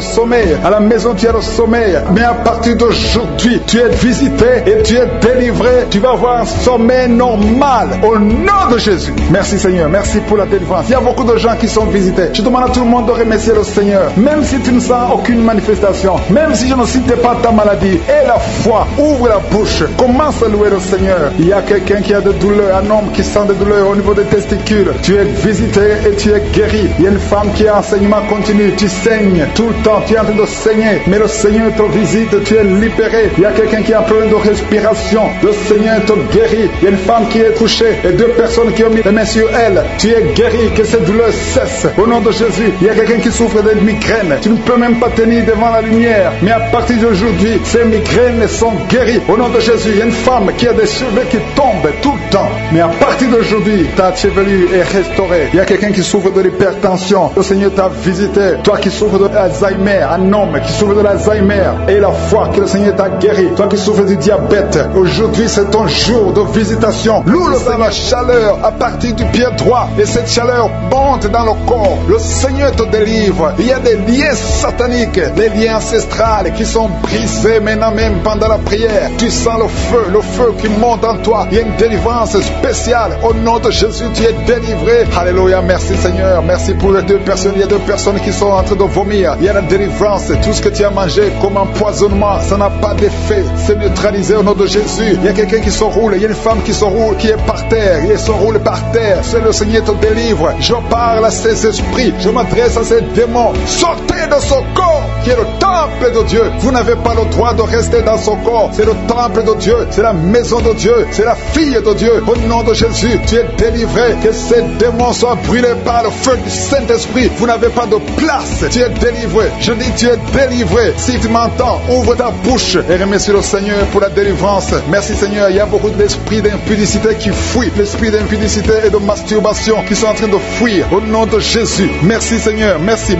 sommeil. À la maison, tu as le sommeil. Mais à partir d'aujourd'hui, tu es visité et tu es délivré. Tu vas avoir un sommeil normal au nom de Jésus. Merci Seigneur. Merci pour la délivrance. Il y a beaucoup de gens qui sont visités. Je demande à tout le monde de remercier le Seigneur. Même si tu ne sens aucune manifestation, même si je ne citais pas ta maladie, et la foi, ouvre la bouche. Commence à louer le Seigneur. Il y a quelqu'un qui a des douleurs, un homme qui sent des douleurs au niveau des testicules. Tu es visité et tu es guéri. Il y a une femme qui a enseignement continu. Tu saignes tout le temps. Tu es en train de saigner. Mais le Seigneur te visite. Tu es libéré. Il y a quelqu'un qui a un problème de respiration. Le Seigneur te guérit. Il y a une femme qui est touchée et 2 personnes qui ont mis les mains sur elle. Tu es guéri. Que cette douleur cesse. Au nom de Jésus. Il y a quelqu'un qui souffre de migraines. Tu ne peux même pas tenir devant la lumière. Mais à partir d'aujourd'hui, ces migraines sont guéries. Au nom de Jésus. Il y a une femme qui a des cheveux qui tombent tout le temps. Mais à partir d'aujourd'hui, ta chevelure est restaurée. Il y a quelqu'un qui souffre de l'hypertension. Le Seigneur t'a visité. Toi qui souffres de l'Alzheimer, un homme qui souffre de l'Alzheimer, et la foi que le Seigneur t'a guéri. Toi qui souffres du diabète, aujourd'hui c'est ton jour de visitation. Loue le Seigneur, la chaleur à partir du pied droit. Et cette chaleur monte dans le corps. Le Seigneur te délivre. Il y a des liens sataniques, des liens ancestrales qui sont brisés maintenant même pendant la prière. Tu sens le feu qui monte en toi. Il y a une délivrance spéciale. Au nom de Jésus, tu es délivré. Alléluia, merci Seigneur. Merci pour les 2 personnes. Il y a 2 personnes qui sont en train de vomir. Il y a la délivrance. Tout ce que tu as mangé comme empoisonnement, ça n'a pas d'effet. C'est neutralisé au nom de Jésus. Il y a quelqu'un qui se roule. Il y a une femme qui se roule, qui est par terre. Il se roule par terre. C'est le Seigneur te délivre. Je parle à ces esprits. Je m'adresse à ces démons. Sortez de son corps, qui est le temple de Dieu. Vous n'avez pas le droit de rester dans son corps. C'est le temple de Dieu. C'est la maison de Dieu. C'est la fille de Dieu. Au nom de Jésus, tu es délivré. Que ces démons soient brûlés par le feu du Saint-Esprit. Vous n'avez pas de place. Tu es délivré. Je dis tu es délivré. Si tu m'entends, ouvre ta bouche et remercie le Seigneur pour la délivrance. Merci Seigneur. Il y a beaucoup d'esprits d'impudicité qui fuient. L'esprit d'impudicité et de masturbation qui sont en train de fuir. Au nom de Jésus. Merci Seigneur. Merci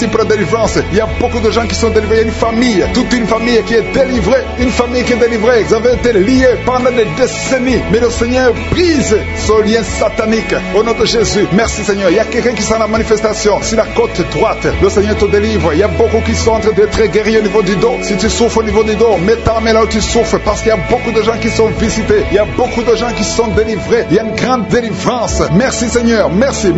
pour la délivrance. Il y a beaucoup de gens qui sont délivrés. Il y a une famille, toute une famille qui est délivrée. Une famille qui est délivrée. Vous avez été liés pendant des décennies. Mais le Seigneur brise ce lien satanique. Au nom de Jésus. Merci Seigneur. Il y a quelqu'un qui sent la manifestation sur la côte droite. Le Seigneur te délivre. Il y a beaucoup qui sont en train d'être guéris au niveau du dos. Si tu souffres au niveau du dos, mets ta main là où tu souffres, parce qu'il y a beaucoup de gens qui sont visités. Il y a beaucoup de gens qui sont délivrés. Il y a une grande délivrance. Merci Seigneur. Merci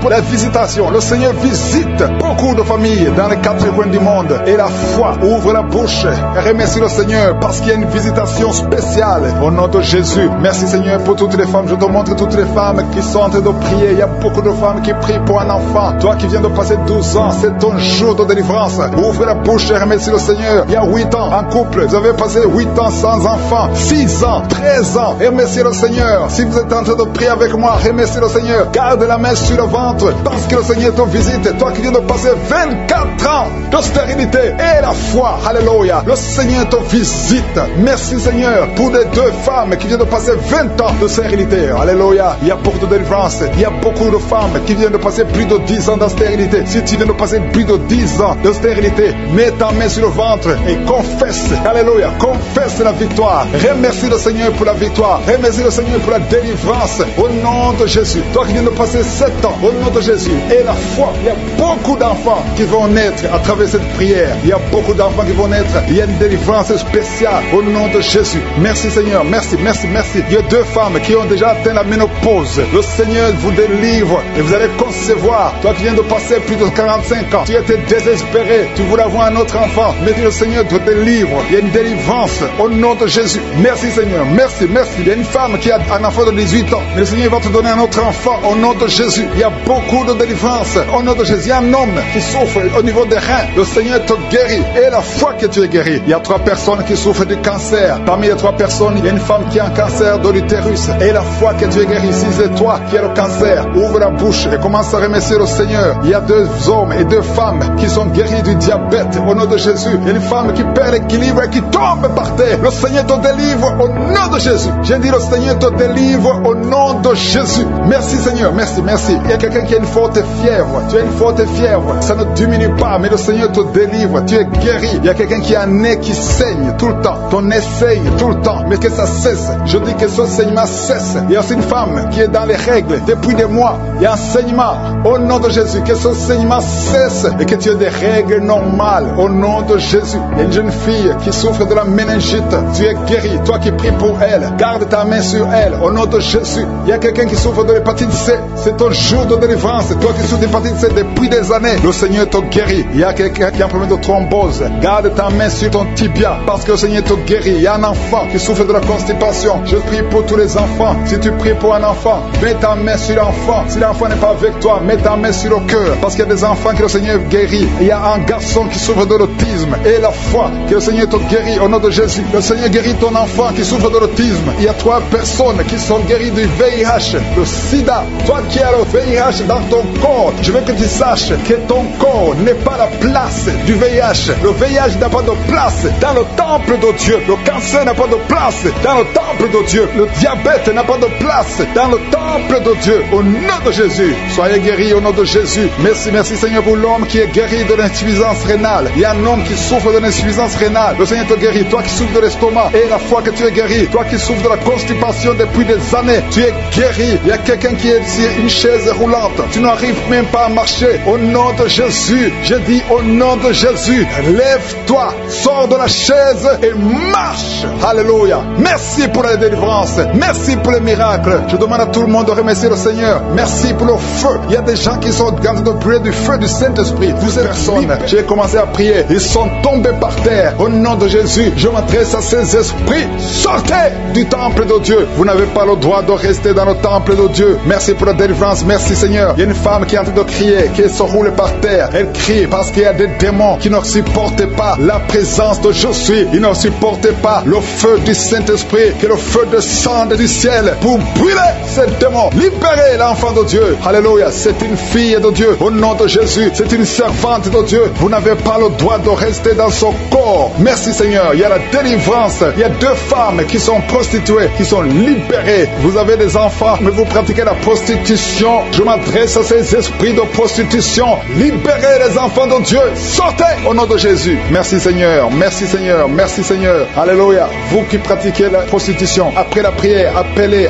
pour la visitation. Le Seigneur visite beaucoup de familles dans les quatre coins du monde. Et la foi ouvre la bouche. Et remercie le Seigneur parce qu'il y a une visitation spéciale au nom de Jésus. Merci Seigneur pour toutes les femmes. Je te montre toutes les femmes qui sont en train de prier. Il y a beaucoup de femmes qui prient pour un enfant. Toi qui viens de passer 12 ans, c'est ton jour de délivrance. Ouvre la bouche et remercie le Seigneur. Il y a 8 ans en couple. Vous avez passé 8 ans sans enfant. 6 ans, 13 ans. Et remerciez le Seigneur. Si vous êtes en train de prier avec moi, remerciez le Seigneur. Garde la main sur le ventre parce que le Seigneur te visite. Toi qui viens de passer 24 ans de stérilité et la foi. Alléluia. Le Seigneur te visite. Merci Seigneur pour les 2 femmes qui viennent de passer 20 ans de stérilité. Alléluia. Il y a beaucoup de délivrance. Il y a beaucoup de femmes qui viennent de passer plus de 10 ans de stérilité. Si tu viens de passer plus de 10 ans de stérilité, mets ta main sur le ventre et confesse. Alléluia. Confesse la victoire. Remercie le Seigneur pour la victoire. Remercie le Seigneur pour la délivrance. Au nom de Jésus. Toi qui viens de passer 7 ans, au nom de Jésus. Et la foi. Il y a beaucoup d'enfants qui vont naître à travers cette prière. Il y a beaucoup d'enfants qui vont naître. Il y a une délivrance spéciale au nom de Jésus. Merci Seigneur. Merci. Il y a 2 femmes qui ont déjà atteint la ménopause. Le Seigneur vous délivre et vous allez concevoir. Toi qui viens de passer plus de 45 ans, tu étais désespéré. Tu voulais avoir un autre enfant. Mais le Seigneur te délivre. Il y a une délivrance au nom de Jésus. Merci Seigneur. Merci. Il y a une femme qui a un enfant de 18 ans. Mais le Seigneur va te donner un autre enfant au nom de Jésus. Il y a beaucoup de délivrance au nom de Jésus. Il y a un homme qui souffre au niveau des reins. Le Seigneur te guérit. Et la foi que tu es guéri. Il y a 3 personnes qui souffrent du cancer. Parmi les 3 personnes, il y a une femme qui a un cancer de l'utérus. Et la foi que tu es guéri. Si c'est toi qui as le cancer, ouvre la bouche et commence à remercier le Seigneur. Il y a 2 hommes et 2 femmes qui sont guéris du diabète au nom de Jésus. Il y a une femme qui perd l'équilibre et qui tombe par terre. Le Seigneur te délivre au nom de Jésus. J'ai dit le Seigneur te délivre au nom de Jésus. Merci Seigneur. Merci. Il y a quelqu'un qui a une forte fièvre. Tu as une forte fièvre. Ça ne diminue pas, mais le Seigneur te délivre. Tu es guéri. Il y a quelqu'un qui a un nez qui saigne tout le temps. Ton nez saigne tout le temps, mais que ça cesse. Je dis que ce saignement cesse. Il y a aussi une femme qui est dans les règles depuis des mois. Il y a un saignement au nom de Jésus. Que ce saignement cesse et que tu aies des règles normales au nom de Jésus. Il y a une jeune fille qui souffre de la méningite. Tu es guéri. Toi qui pries pour elle, garde ta main sur elle au nom de Jésus. Il y a quelqu'un qui souffre de l'hépatite C. C'est ton jour de délivrance. Toi qui souffres de l'hépatite C depuis des années, le Seigneur te guérit. Il y a quelqu'un qui a un problème de thrombose. Garde ta main sur ton tibia parce que le Seigneur te guérit. Il y a un enfant qui souffre de la constipation. Je prie pour tous les enfants. Si tu pries pour un enfant, mets ta main sur l'enfant. Si l'enfant n'est pas avec toi, mets ta main sur le cœur parce qu'il y a des enfants que le Seigneur guérit. Il y a un garçon qui souffre de l'autisme et la foi que le Seigneur te guérit au nom de Jésus. Le Seigneur guérit ton enfant qui souffre de l'autisme. Il y a 3 personnes qui sont guéries du VIH, le sida. Toi qui as le VIH dans ton corps, je veux que tu saches que ton corps n'est pas la place du VIH. Le VIH n'a pas de place dans le temple de Dieu. Le cancer n'a pas de place dans le temple de Dieu. Le diabète n'a pas de place dans le temple de Dieu. Au nom de Jésus, soyez guéris au nom de Jésus. Merci Seigneur pour l'homme qui est guéri de l'insuffisance rénale. Il y a un homme qui souffre de l'insuffisance rénale. Le Seigneur te guérit. Toi qui souffres de l'estomac et la foi que tu es guéri. Toi qui souffres de la constipation depuis des années, tu es guéri. Il y a quelqu'un qui est sur une chaise roulante. Tu n'arrives même pas à marcher. Au nom de Jésus, je dis au nom de Jésus, lève-toi, sors de la chaise et marche. Alléluia. Merci pour la délivrance. Merci pour les miracles. Je demande à tout le monde de remercier le Seigneur. Merci pour le feu. Il y a des gens qui sont en train de prier du feu du Saint-Esprit. Vous êtes personne. J'ai commencé à prier. Ils sont tombés par terre. Au nom de Jésus, je m'adresse à ces esprits. Sortez du temple de Dieu. Vous n'avez pas le droit de rester dans le temple de Dieu. Merci pour la délivrance. Merci Seigneur. Il y a une femme qui est en train de crier, qui se roule par terre. Elle crie parce qu'il y a des démons qui ne supportent pas la présence de Je suis. Ils ne supportent pas le feu du Saint-Esprit, que le feu descende du ciel pour brûler ces démons. Libérez l'enfant de Dieu. Alléluia. C'est une fille de Dieu. Au nom de Jésus, c'est une servante de Dieu. Vous n'avez pas le droit de rester dans son corps. Merci Seigneur. Il y a la délivrance. Il y a 2 femmes qui sont prostituées, qui sont libérées. Vous avez des enfants, mais vous pratiquez la prostitution. Je m'adresse à ces esprits de prostitution. Libérez les enfants enfants de Dieu, sortez au nom de Jésus. Merci Seigneur, merci Seigneur, merci Seigneur. Alléluia. Vous qui pratiquez la prostitution, après la prière, appelez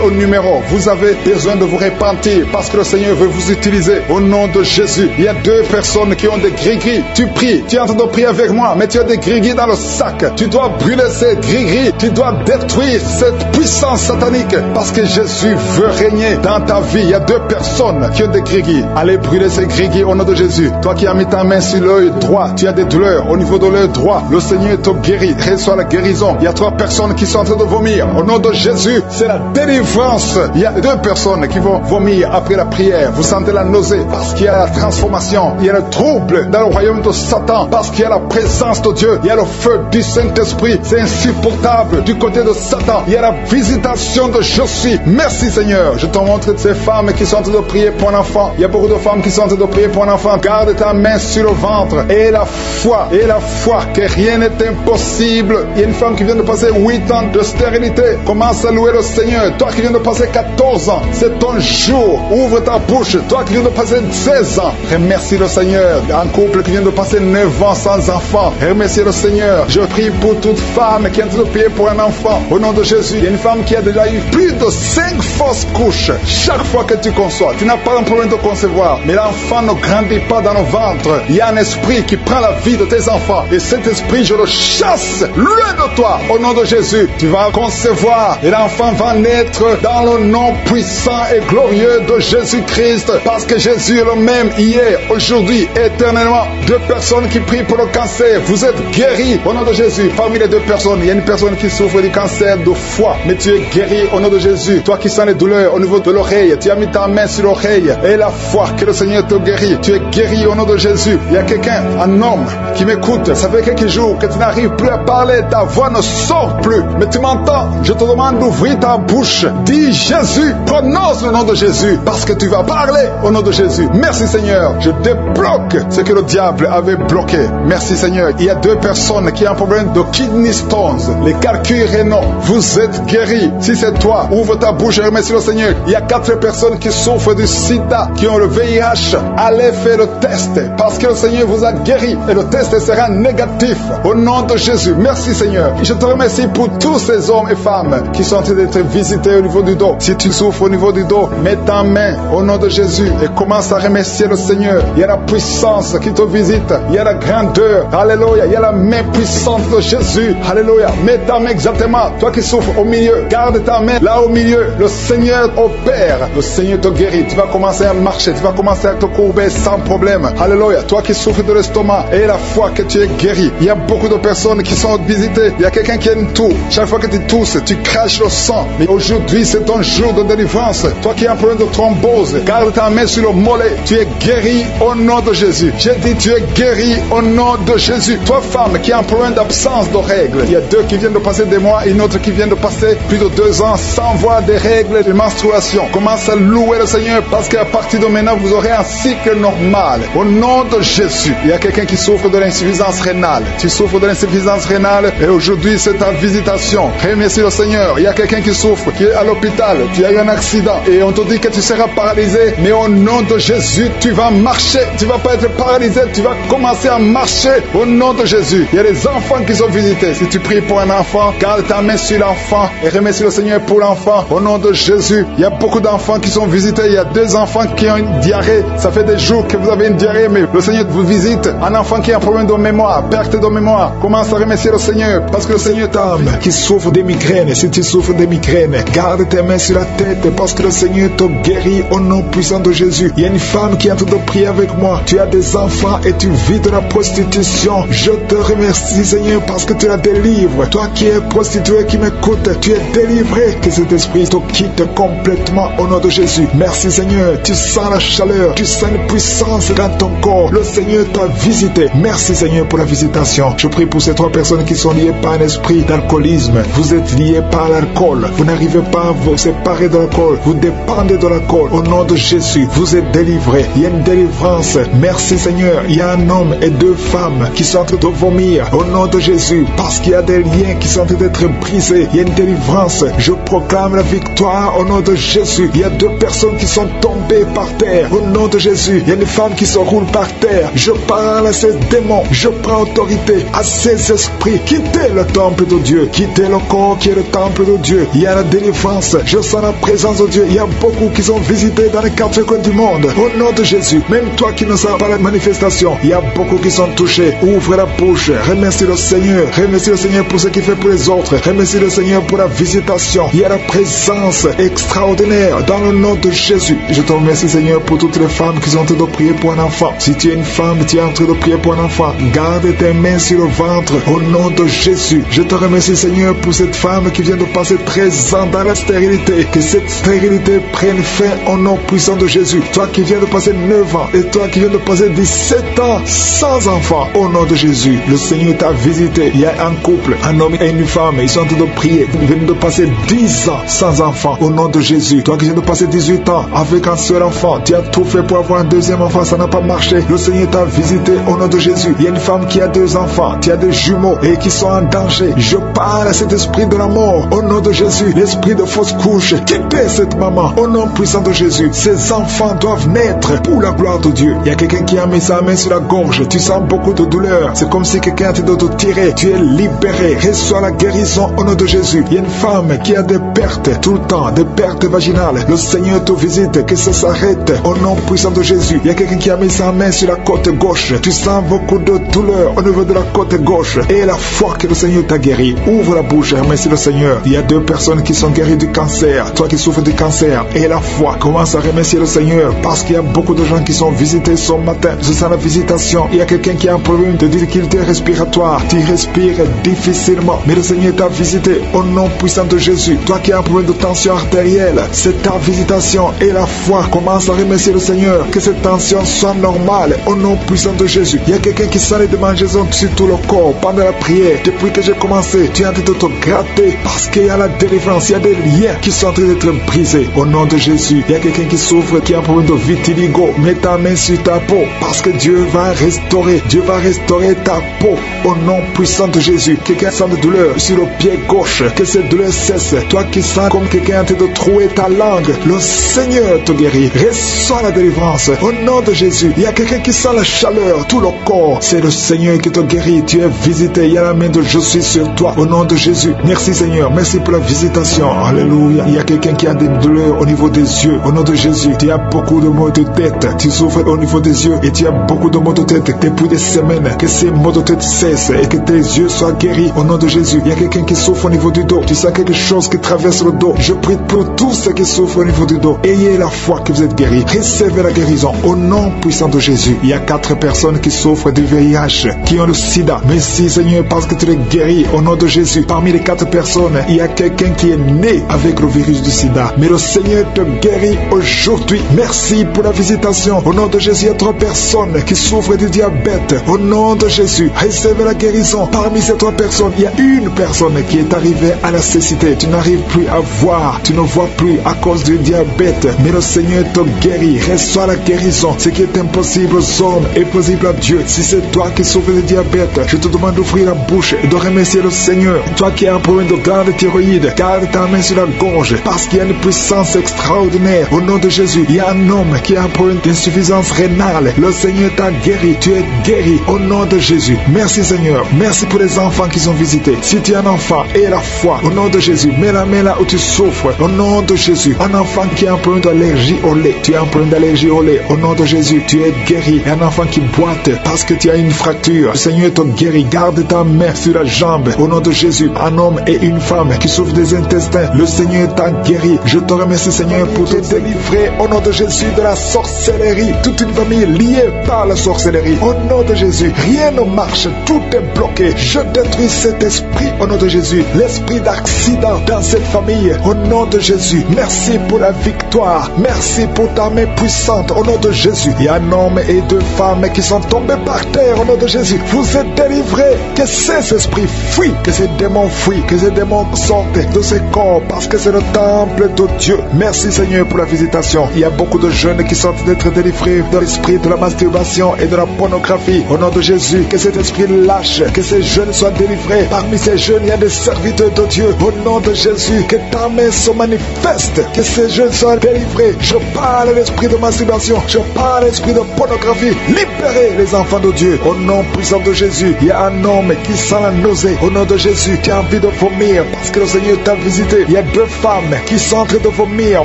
au numéro. Vous avez besoin de vous repentir parce que le Seigneur veut vous utiliser au nom de Jésus. Il y a 2 personnes qui ont des gris-gris. Tu pries, tu es en train de prier avec moi, mais tu as des gris-gris dans le sac. Tu dois brûler ces gris-gris. Tu dois détruire cette puissance satanique parce que Jésus veut régner dans ta vie. Il y a 2 personnes qui ont des gris-gris. Allez brûler ces gris-gris au nom de Jésus. Toi qui as mis ta main sur l'œil droit, tu as des douleurs au niveau de l'œil droit. Le Seigneur te guérit. Reçois la guérison. Il y a 3 personnes qui sont en train de vomir. Au nom de Jésus, c'est la délivrance. Il y a 2 personnes qui vont vomir après la prière. Vous sentez la nausée parce qu'il y a la transformation. Il y a le trouble dans le royaume de Satan parce qu'il y a la présence de Dieu. Il y a le feu du Saint-Esprit. C'est insupportable du côté de Satan. Il y a la visitation de Je suis. Merci Seigneur. Je te montre ces femmes qui sont en train de prier pour un enfant. Il y a beaucoup de femmes qui sont en train de prier pour un enfant. Garde ta main sur le ventre et la foi que rien n'est impossible. Il y a une femme qui vient de passer 8 ans de stérilité. Commence à louer le Seigneur. Toi qui viens de passer 14 ans, c'est ton jour. Ouvre ta bouche. Toi qui viens de passer 16 ans, remercie le Seigneur. Un couple qui vient de passer 9 ans sans enfant, remercie le Seigneur. Je prie pour toute femme qui est en train de prier pour un enfant. Au nom de Jésus, il y a une femme qui a déjà eu plus de 5 fausses couches. Chaque fois que tu conçois, tu n'as pas un problème de concevoir, mais l'enfant ne grandit pas dans le ventre. Il y a un esprit qui prend la vie de tes enfants. Et cet esprit, je le chasse loin de toi. Au nom de Jésus, tu vas concevoir et l'enfant va naître dans le nom puissant et glorieux de Jésus-Christ. Parce que Jésus est le même hier, aujourd'hui, éternellement. 2 personnes qui prient pour le cancer. Vous êtes guéris au nom de Jésus. Parmi les 2 personnes, il y a une personne qui souffre du cancer de foie, mais tu es guéri au nom de Jésus. Toi qui sens les douleurs au niveau de l'oreille, tu as mis ta main sur l'oreille et la foi que le Seigneur te guérit. Tu es guéri au nom de Jésus. Il y a quelqu'un, un homme qui m'écoute. Ça fait quelques jours que tu n'arrives plus à parler. Ta voix ne sort plus. Mais tu m'entends. Je te demande d'ouvrir ta bouche. Dis Jésus. Prononce le nom de Jésus. Parce que tu vas parler au nom de Jésus. Merci Seigneur. Je débloque ce que le diable avait bloqué. Merci Seigneur. Il y a 2 personnes qui ont un problème de kidney stones. Les calculs rénaux. Vous êtes guéris. Si c'est toi, ouvre ta bouche et remercie le Seigneur. Il y a 4 personnes qui souffrent du sida, qui ont le VIH. Allez faire le test. Parce que le Seigneur vous a guéri. Et le test sera négatif. Au nom de Jésus. Merci Seigneur. Je te remercie pour tous ces hommes et femmes qui sont en train d'être visités au niveau du dos. Si tu souffres au niveau du dos, mets ta main au nom de Jésus et commence à remercier le Seigneur. Il y a la puissance qui te visite. Il y a la grandeur. Alléluia. Il y a la main puissante de Jésus. Alléluia. Mets ta main exactement. Toi qui souffres au milieu, garde ta main là au milieu. Le Seigneur opère. Le Seigneur te guérit. Tu vas commencer à marcher. Tu vas commencer à te courber sans problème. Alléluia. Toi qui souffres de l'estomac et la foi que tu es guéri. Il y a beaucoup de personnes qui sont visitées. Il y a quelqu'un qui a une toux. Chaque fois que tu tousses, tu craches le sang. Mais aujourd'hui, c'est ton jour de délivrance. Toi qui as un problème de thrombose, garde ta main sur le mollet. Tu es guéri au nom de Jésus. J'ai dit, tu es guéri au nom de Jésus. Toi, femme qui a un problème d'absence de règles. Il y a 2 qui viennent de passer des mois et une autre qui vient de passer plus de 2 ans sans voir des règles de menstruation. Commence à louer le Seigneur parce qu'à partir de maintenant, vous aurez un cycle normal. Au nom de Jésus. Il y a quelqu'un qui souffre de l'insuffisance rénale. Tu souffres de l'insuffisance rénale et aujourd'hui, c'est ta visitation. Remercie le Seigneur. Il y a quelqu'un qui souffre, qui est à l'hôpital. Tu as eu un accident et on te dit que tu seras paralysé. Mais au nom de Jésus, tu vas marcher. Tu ne vas pas être paralysé. Tu vas commencer à marcher au nom de Jésus. Il y a des enfants qui sont visités. Si tu pries pour un enfant, garde ta main sur l'enfant et remercie le Seigneur pour l'enfant. Au nom de Jésus, il y a beaucoup d'enfants qui sont visités. Il y a 2 enfants qui ont une diarrhée. Ça fait des jours que vous avez une diarrhée, mais le Seigneur vous visite. Un enfant qui a un problème de mémoire, perte de mémoire. Commence à remercier le Seigneur parce que le Seigneur t'aime. Qui souffre des migraines, si tu souffres des migraines, garde tes mains sur la tête parce que le Seigneur te guérit au nom puissant de Jésus. Il y a une femme qui est en train de prier avec moi. Tu as des enfants et tu vis de la prostitution. Je te remercie Seigneur parce que tu la délivres. Toi qui es prostituée, qui m'écoute, tu es délivré. Que cet esprit te quitte complètement au nom de Jésus. Merci Seigneur. Tu sens la chaleur, tu sens une puissance dans ton corps. Le Seigneur t'a visité. Merci Seigneur pour la visitation. Je prie pour ces 3 personnes qui sont liées par un esprit d'alcoolisme. Vous êtes liés par l'alcool. Vous n'arrivez pas à vous séparer de l'alcool. Vous dépendez de l'alcool. Au nom de Jésus, vous êtes délivrés. Il y a une délivrance. Merci Seigneur. Il y a un homme et 2 femmes qui sont en train de vomir. Au nom de Jésus. Parce qu'il y a des liens qui sont en train d'être brisés. Il y a une délivrance. Je proclame la victoire au nom de Jésus. Il y a 2 personnes qui sont tombées par terre. Au nom de Jésus. Il y a une femme qui se roule par terre. Je parle à ces démons. Je prends autorité à ces esprits. Quittez le temple de Dieu. Quittez le corps qui est le temple de Dieu. Il y a la délivrance. Je sens la présence de Dieu. Il y a beaucoup qui sont visités dans les 4 coins du monde. Au nom de Jésus, même toi qui ne sais pas la manifestation, il y a beaucoup qui sont touchés. Ouvre la bouche. Remercie le Seigneur. Remercie le Seigneur pour ce qu'il fait pour les autres. Remercie le Seigneur pour la visitation. Il y a la présence extraordinaire dans le nom de Jésus. Je te remercie, Seigneur, pour toutes les femmes qui sont en train de prier pour un enfant. Si tu es une femme, tu es en train de prier pour un enfant, garde tes mains sur le ventre au nom de Jésus. Je te remercie, Seigneur, pour cette femme qui vient de passer 13 ans dans la stérilité. Que cette stérilité prenne fin au nom puissant de Jésus. Toi qui viens de passer 9 ans et toi qui viens de passer 17 ans sans enfant, au nom de Jésus, le Seigneur t'a visité. Il y a un couple, un homme et une femme, ils sont en train de prier. Ils viennent de passer 10 ans sans enfant, au nom de Jésus. Toi qui viens de passer 18 ans avec un seul enfant, tu as tout fait pour avoir un deuxième enfant, ça n'a pas marché. Le Seigneur t'a visité au nom de Jésus. Il y a une femme qui a 2 enfants, tu as des jumeaux et qui sont en danger. Je parle à cet esprit de la mort au nom de Jésus. L'esprit de fausse couche, quittez cette maman au nom puissant de Jésus. Ces enfants doivent naître pour la gloire de Dieu. Il y a quelqu'un qui a mis sa main sur la gorge, tu sens beaucoup de douleur. C'est comme si quelqu'un était de te tirer. Tu es libéré. Reçois la guérison au nom de Jésus. Il y a une femme qui a des pertes tout le temps, des pertes vaginales. Le Seigneur te visite, que ça s'arrête au nom puissant de Jésus. Il y a quelqu'un qui a mis sa main sur la côte gauche. Tu sens beaucoup de douleur au niveau de la côte gauche. Et la foi que le Seigneur t'a guéri. Ouvre la bouche et remercie le Seigneur. Il y a 2 personnes qui sont guéries du cancer. Toi qui souffres du cancer et la foi, commence à remercier le Seigneur parce qu'il y a beaucoup de gens qui sont visités ce matin. Je sens la visitation. Il y a quelqu'un qui a un problème de difficulté respiratoire. Tu respires difficilement, mais le Seigneur t'a visité au nom puissant de Jésus. Toi qui as un problème de tension artérielle, c'est ta visitation et la foi. Commence à remercier le Seigneur. Que cette tension soit normale au nom puissant de Jésus. Il y a quelqu'un qui sent les démangeaisons sur tout le corps pendant la prière. Depuis que j'ai commencé, tu es en train de te gratter parce qu'il y a la délivrance. Il y a des liens qui sont en train d'être brisés au nom de Jésus. Il y a quelqu'un qui souffre, qui a un problème de vitiligo. Mets ta main sur ta peau parce que Dieu va restaurer. Dieu va restaurer ta peau au nom puissant de Jésus. Quelqu'un sent de douleur sur le pied gauche, que cette douleur cesse. Toi qui sens comme quelqu'un en train de trouer ta langue, le Seigneur te guérit. Reçois la délivrance au nom de Jésus. Il y a quelqu'un qui sent la chaleur, tout le corps. C'est le Seigneur qui te guérit. Tu es visité. Il y a la main de je suis sur toi au nom de Jésus. Merci Seigneur. Merci pour la visitation. Alléluia. Il y a quelqu'un qui a des douleurs au niveau des yeux. Au nom de Jésus. Tu as beaucoup de maux de tête. Tu souffres au niveau des yeux et tu as beaucoup de maux de tête depuis des semaines. Que ces maux de tête cessent et que tes yeux soient guéris au nom de Jésus. Il y a quelqu'un qui souffre au niveau du dos. Tu sens quelque chose qui traverse le dos. Je prie pour tous ceux qui souffrent au niveau du dos. Ayez la foi que vous êtes guéris. Recevez la guérison au nom puissant de Jésus. Il y a 4 personnes qui souffrent du VIH, qui ont le sida. Merci Seigneur parce que tu les guéris au nom de Jésus. Parmi les 4 personnes, il y a quelqu'un qui est né avec le virus du sida. Mais le Seigneur te guérit aujourd'hui. Merci pour la visitation. Au nom de Jésus, il y a 3 personnes qui souffrent du diabète. Au nom de Jésus, recevez la guérison. Parmi ces 3 personnes, il y a une personne qui est arrivée à la cécité. Tu n'arrives plus à voir. Tu ne vois plus à cause du diabète. Mais le Seigneur te guérit. Reçois la guérison. Ce qui est impossible aux hommes est possible à Dieu. Si c'est toi qui souffres de diabète, je te demande d'ouvrir la bouche et de remercier le Seigneur. Toi qui as un problème de glande thyroïde, garde ta main sur la gorge parce qu'il y a une puissance extraordinaire. Au nom de Jésus, il y a un homme qui a un problème d'insuffisance rénale. Le Seigneur t'a guéri. Tu es guéri au nom de Jésus. Merci Seigneur. Merci pour les enfants qui sont visités. Si tu es un enfant, aie la foi au nom de Jésus. Mets la main là où tu souffres. Au nom de Jésus. Un enfant qui a un problème d'allergie au lait. Tu as un problème d'allergie au lait. Au nom de Jésus, tu es guéri. Un enfant qui boite parce que tu as une fracture. Le Seigneur te guérit. Garde ta main sur la jambe. Au nom de Jésus. Un homme et une femme qui souffrent des intestins. Le Seigneur t'a guéri. Je te remercie Seigneur pour te délivrer au nom de Jésus de la sorcellerie. Toute une famille liée par la sorcellerie. Au nom de Jésus, rien ne marche. Tout est bloqué. Je détruis cet esprit au nom de Jésus. L'esprit d'accident dans cette famille. Au nom de Jésus. Merci pour la victoire. Merci pour ta main puissante. Au nom de Jésus. Il y a un homme et 2 femmes qui sont tombés par terre. Au nom de Jésus. Vous êtes délivrés. Que ces esprits fuient. Que ces démons fuient. Que ces démons sortent de ces corps. Parce que c'est le temple de Dieu. Merci Seigneur pour la visitation. Il y a beaucoup de jeunes qui sont d'être délivrés de l'esprit de la masturbation et de la pornographie. Au nom de Jésus. Que cet esprit lâche. Que ces jeunes soient délivrés. Parmi ces jeunes, il y a des serviteurs de Dieu. Au nom de Jésus. Que ta main se manifeste. Que ces jeunes soient délivrés. Je parle à l'esprit de masturbation. Je parle à l'esprit de pornographie. Libérez les enfants de Dieu. Au nom puissant de Jésus, il y a un homme qui sent la nausée. Au nom de Jésus, tu as envie de vomir parce que le Seigneur t'a visité. Il y a 2 femmes qui sont en train de vomir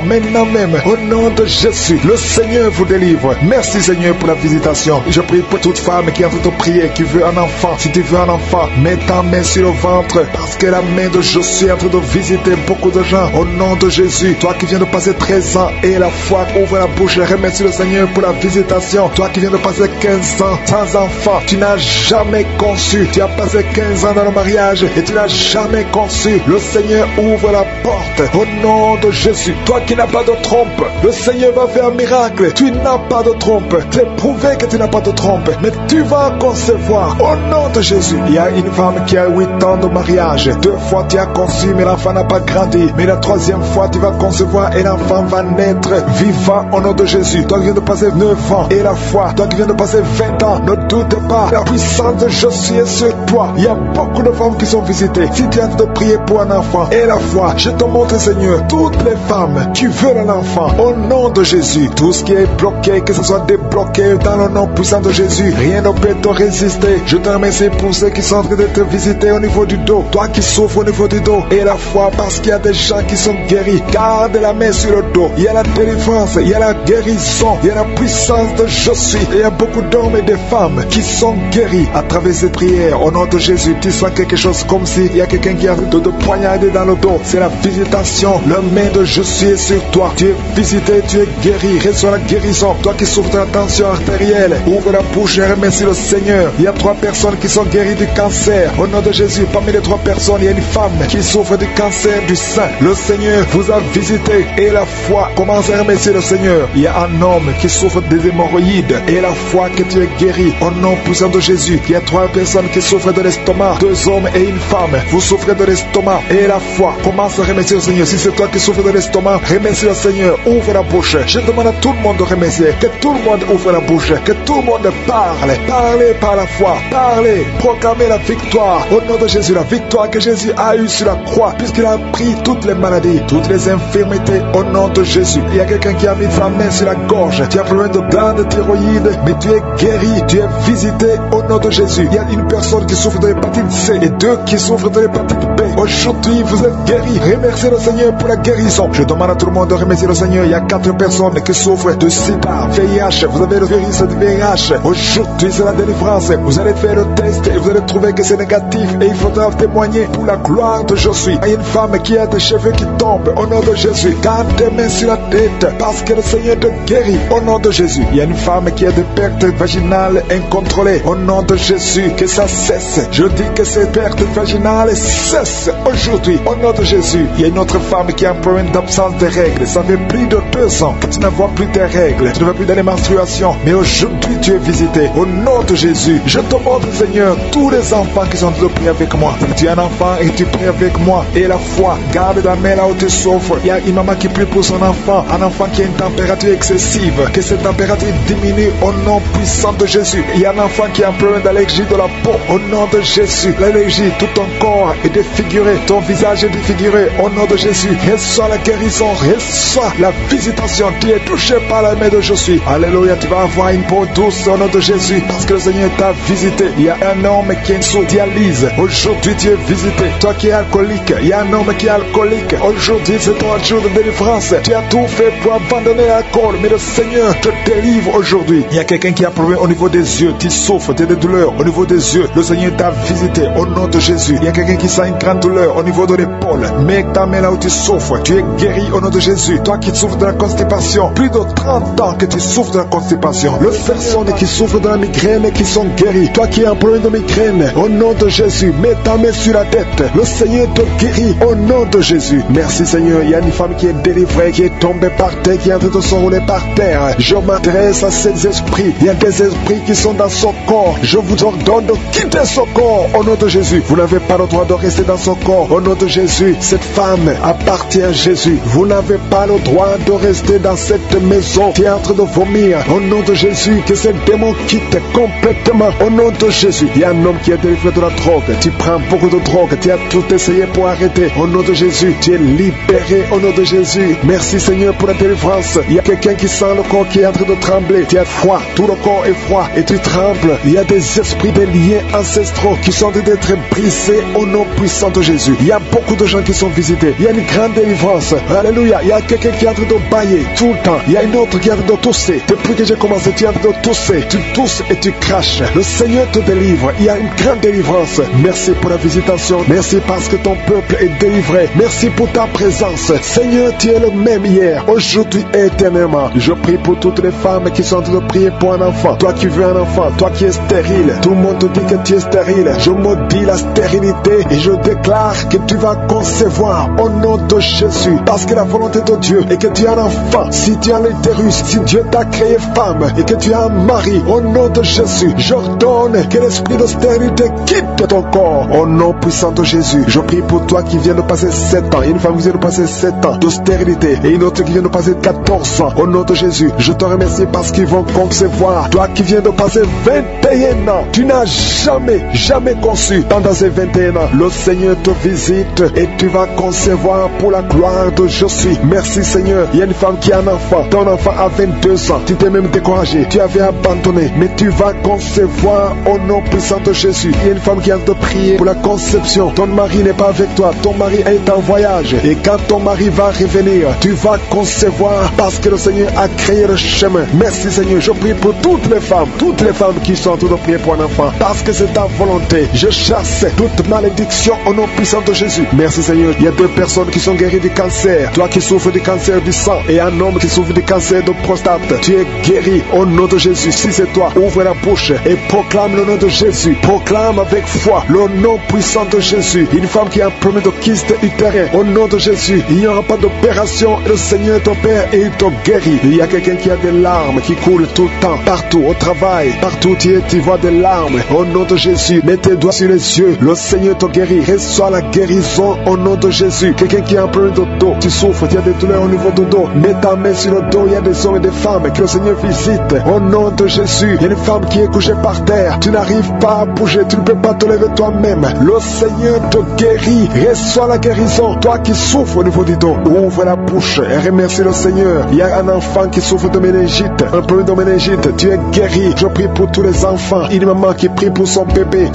maintenant même. Au nom de Jésus, le Seigneur vous délivre. Merci Seigneur pour la visitation. Je prie pour toute femme qui est en train de prier, qui veut un enfant. Si tu veux un enfant, mets ta main sur le ventre parce que la main de Josué est en train de visiter beaucoup de gens. Au nom de Jésus, toi qui viens de passer 13 ans et la foi, ouvre la bouche et remercie le Seigneur pour la visitation. Toi qui viens de passer 15 ans sans enfant, tu n'as jamais conçu. Tu as passé 15 ans dans le mariage et tu n'as jamais conçu. Le Seigneur ouvre la porte au nom de Jésus. Toi qui n'as pas de trompe, le Seigneur va faire un miracle. Tu n'as pas de trompe. C'est prouvé que tu n'as pas de trompe, mais tu vas concevoir au nom de Jésus. Il y a une femme qui a 8 ans de mariage. 2 fois tu as conçu, mais l'enfant n'a pas grandi. Mais la 3e fois tu vas concevoir et l'enfant va naître vivant au nom de Jésus. Toi qui viens de passer 9 ans et la foi, toi qui viens de passer 20 ans, ne doute pas. La puissance de Jésus est sur toi. Il y a beaucoup de femmes qui sont visitées. Si tu es en train de prier pour un enfant et la foi, je te montre Seigneur, toutes les femmes qui veulent un enfant, au nom de Jésus, tout ce qui est bloqué, que ce soit débloqué dans le nom puissant de Jésus, rien ne peut te résister. Je te remercie pour ceux qui sont en train de te visiter au niveau du dos, toi qui souffres au niveau du dos, et la foi parce qu'il y a des gens qui sont guéris. Garde la main sur le dos. Il y a la délivrance, il y a la guérison, il y a la puissance de Jésus. Il y a beaucoup d'hommes et de femmes qui sont guéris à travers ces prières. Au nom de Jésus, tu sens quelque chose comme s'il y a quelqu'un qui a de poignarder dans le dos. C'est la visitation. Le main de Jésus est sur toi. Tu es visité, tu es guéri. Reçois la guérison. Toi qui souffres de la tension artérielle, ouvre la bouche et remercie le Seigneur. Il y a 3 personnes qui sont guéries du cancer. Au nom de Jésus, parmi les 3 personnes, il y a une femme qui souffre du cancer du sein. Le Seigneur vous a visité et la foi commence à remercier le Seigneur. Il y a un homme qui souffre des hémorroïdes et la foi que tu es guéri. Au nom puissant de Jésus, il y a 3 personnes qui souffrent de l'estomac. 2 hommes et une femme. Vous souffrez de l'estomac et la foi commence à remercier le Seigneur. Si c'est toi qui souffres de l'estomac, remercie le Seigneur. Ouvre la bouche. Je demande à tout le monde de remercier. Que tout le monde ouvre la bouche. Que tout le monde parle. Parlez par la foi. Parlez. Proclamez la victoire. Au nom de Jésus, la victoire que Jésus a eue sur la croix, puisqu'il a pris toutes les maladies, toutes les infirmités. Au nom de Jésus. Il y a quelqu'un qui a mis sa main sur la gorge. Tu as problème de glandes de thyroïde, mais tu es guéri. Tu es visité au nom de Jésus. Il y a une personne qui souffre de l'hépatite C et 2 qui souffrent de l'hépatite B. Aujourd'hui, vous êtes guéris. Remerciez le Seigneur pour la guérison. Je demande à tout le monde de remercier le Seigneur. Il y a 4 personnes qui souffrent de sida, VIH. Vous avez le virus de VIH. Aujourd'hui, c'est la délivrance. Vous allez faire le test et vous allez trouver que c'est négatif. Et il faudra témoigner pour la gloire de Jésus. Il y a une femme qui a des cheveux qui tombent. Au nom de Jésus, garde tes mains sur la tête parce que le Seigneur te guérit. Au nom de Jésus. Il y a une femme qui a des pertes vaginales incontrôlées. Au nom de Jésus, que ça cesse. Je dis que ces pertes vaginales cessent aujourd'hui. Au nom de Jésus. Il y a une autre femme qui a un problème d'absence de règles. Ça fait plus de 2 ans que tu ne vois plus tes règles. Tu ne vois plus dans les menstruations. Mais aujourd'hui, tu es visité. Au nom de Jésus. Je te montre, Seigneur, tous les enfants qui sont en train de prier avec moi. Tu es un enfant et tu pries avec moi. Et la foi, garde la main là où tu souffres. Il y a une maman qui prie pour son enfant. Un enfant qui a une température excessive. Que cette température diminue au nom puissant de Jésus. Il y a un enfant qui a un problème d'allergie de la peau. Au nom de Jésus. L'allergie, tout ton corps est défiguré. Ton visage est défiguré. Au nom de Jésus. Reçois la guérison. Reçois la visitation. Tu es touché par la main de Jésus. Alléluia. Tu vas avoir une peau douce au nom de Jésus. Parce que le Seigneur t'a visité. Il y a un homme qui est sous dialyse. Aujourd'hui, tu es visité. Toi qui es alcoolique. Il y a un homme qui est alcoolique. Aujourd'hui, c'est ton jour de délivrance. Tu as tout fait pour abandonner l'alcool. Mais le Seigneur te délivre aujourd'hui. Il y a quelqu'un qui a un problème au niveau des yeux. Tu souffres, tu as des douleurs au niveau des yeux. Le Seigneur t'a visité au nom de Jésus. Il y a quelqu'un qui sent une grande douleur au niveau de l'épaule. Mets ta main là où tu souffres. Tu es guéri au nom de Jésus. Toi qui souffres de la constipation. Plus de 30 ans que tu souffres de la constipation. Les personnes qui souffrent de la migraine qui sont guéries. Toi qui as un problème de migraine. Au nom de Jésus. Mets ta main sur la tête. Le Seigneur te guérit au nom de Jésus. Merci Seigneur. Il y a une femme qui est délivrée, qui est tombée par terre, qui est en train de s'enrouler par terre. Je m'adresse à ces esprits. Il y a des esprits qui sont dans son corps. Je vous ordonne de quitter son corps au nom de Jésus. Vous n'avez pas le droit de rester dans son corps au nom de Jésus. Cette femme appartient à Jésus. Vous n'avez pas le droit de rester dans cette maison qui est en train de vomir. Au nom de Jésus, que ce démon quitte complètement au nom de Jésus. Il y a un homme qui est délivré de la drogue. Tu prends beaucoup de drogue. Tu as tout essayé pour arrêter. Au nom de Jésus, tu es libéré au nom de Jésus. Merci Seigneur pour la délivrance. Il y a quelqu'un qui sent le corps qui est en train de trembler. tremblé. Tu es froid, tout le corps est froid et tu trembles. Il y a des esprits, des liens ancestraux qui sont en train d'être brisés au nom puissant de Jésus. Il y a beaucoup de gens qui sont visités. Il y a une grande délivrance. Alléluia. Il y a quelqu'un qui est en train de bailler tout le temps. Il y a une autre qui est en train de tousser. Depuis que j'ai commencé, tu es en train de tousser. Tu tousses et tu craches. Le Seigneur te délivre. Il y a une grande délivrance. Merci pour la visitation. Merci parce que ton peuple est délivré. Merci pour ta présence. Seigneur, tu es le même hier, aujourd'hui et éternellement. Je prie pour toutes les femmes qui sont en train de prier pour un enfant. Toi qui veux un enfant, toi qui es stérile. Tout le monde te dit que tu es stérile. Je maudis la stérilité et je déclare que tu vas concevoir au nom de Jésus. Parce que la volonté de Dieu est que tu as un enfant. Si tu as l'utérus, si Dieu t'a créé femme et que tu as un mari, au nom de Jésus, j'ordonne que l'esprit de stérilité quitte ton corps. Au nom puissant de Jésus, je prie pour toi qui viens de passer 7 ans. Il y a une femme qui vient de passer 7 ans de stérilité et une autre qui vient de passer 14 ans. Au nom de Jésus, je te remercie parce qu'ils vont concevoir. Toi qui viens de passer 21 ans, tu n'as jamais conçu. Pendant ces 21 ans, le Seigneur te visite et tu vas concevoir pour la gloire de Jésus. Merci Seigneur. Il y a une femme qui a un enfant. Ton enfant a 22 ans. Tu t'es même découragé. Tu avais abandonné. Mais tu vas concevoir au nom puissant de Jésus. Il y a une femme qui a de prier pour la conception. Ton mari n'est pas avec toi. Ton mari est en voyage. Et quand ton mari va revenir, tu vas concevoir parce que le Seigneur a créé le chemin. Merci Seigneur. Je prie pour toutes les femmes qui sont en train de prier pour un enfant. Parce que c'est ta volonté. Je chasse toute malédiction au nom puissant de Jésus. Merci Seigneur. Il y a 2 personnes qui sont guéries du cancer. Toi qui souffres du cancer du sang et un homme qui souffre du cancer de prostate. Tu es guéri au nom de Jésus. Si c'est toi, ouvre la bouche et proclame le nom de Jésus. Proclame avec foi le nom puissant de Jésus. Une femme qui a un problème de kyste utérin. Au nom de Jésus, il n'y aura pas d'opération. Le Seigneur ton Père et il te guérit. Il y a quelqu'un qui a des larmes qui coulent tout le temps. Partout, au travail, partout où tu es, tu vois des larmes. Au nom de Jésus, mets tes doigts sur les yeux. Le Seigneur te guérit. Reçois la guérison au nom de Jésus. Quelqu'un qui a un problème de dos, tu souffres, tu as des douleurs au niveau du dos. Mets ta main sur le dos. Il y a des hommes et des femmes que le Seigneur visite. Au nom de Jésus, il y a une femme qui est couchée par terre. Tu n'arrives pas à bouger, tu ne peux pas te lever toi-même. Le Seigneur te guérit. Reçois la guérison. Toi qui souffres au niveau du dos, ouvre la bouche et remercie le Seigneur. Il y a un enfant qui souffre de méningite, un peu de méningite. Tu es guéri. Je prie pour tous les enfants. Une maman qui prie pour son bébé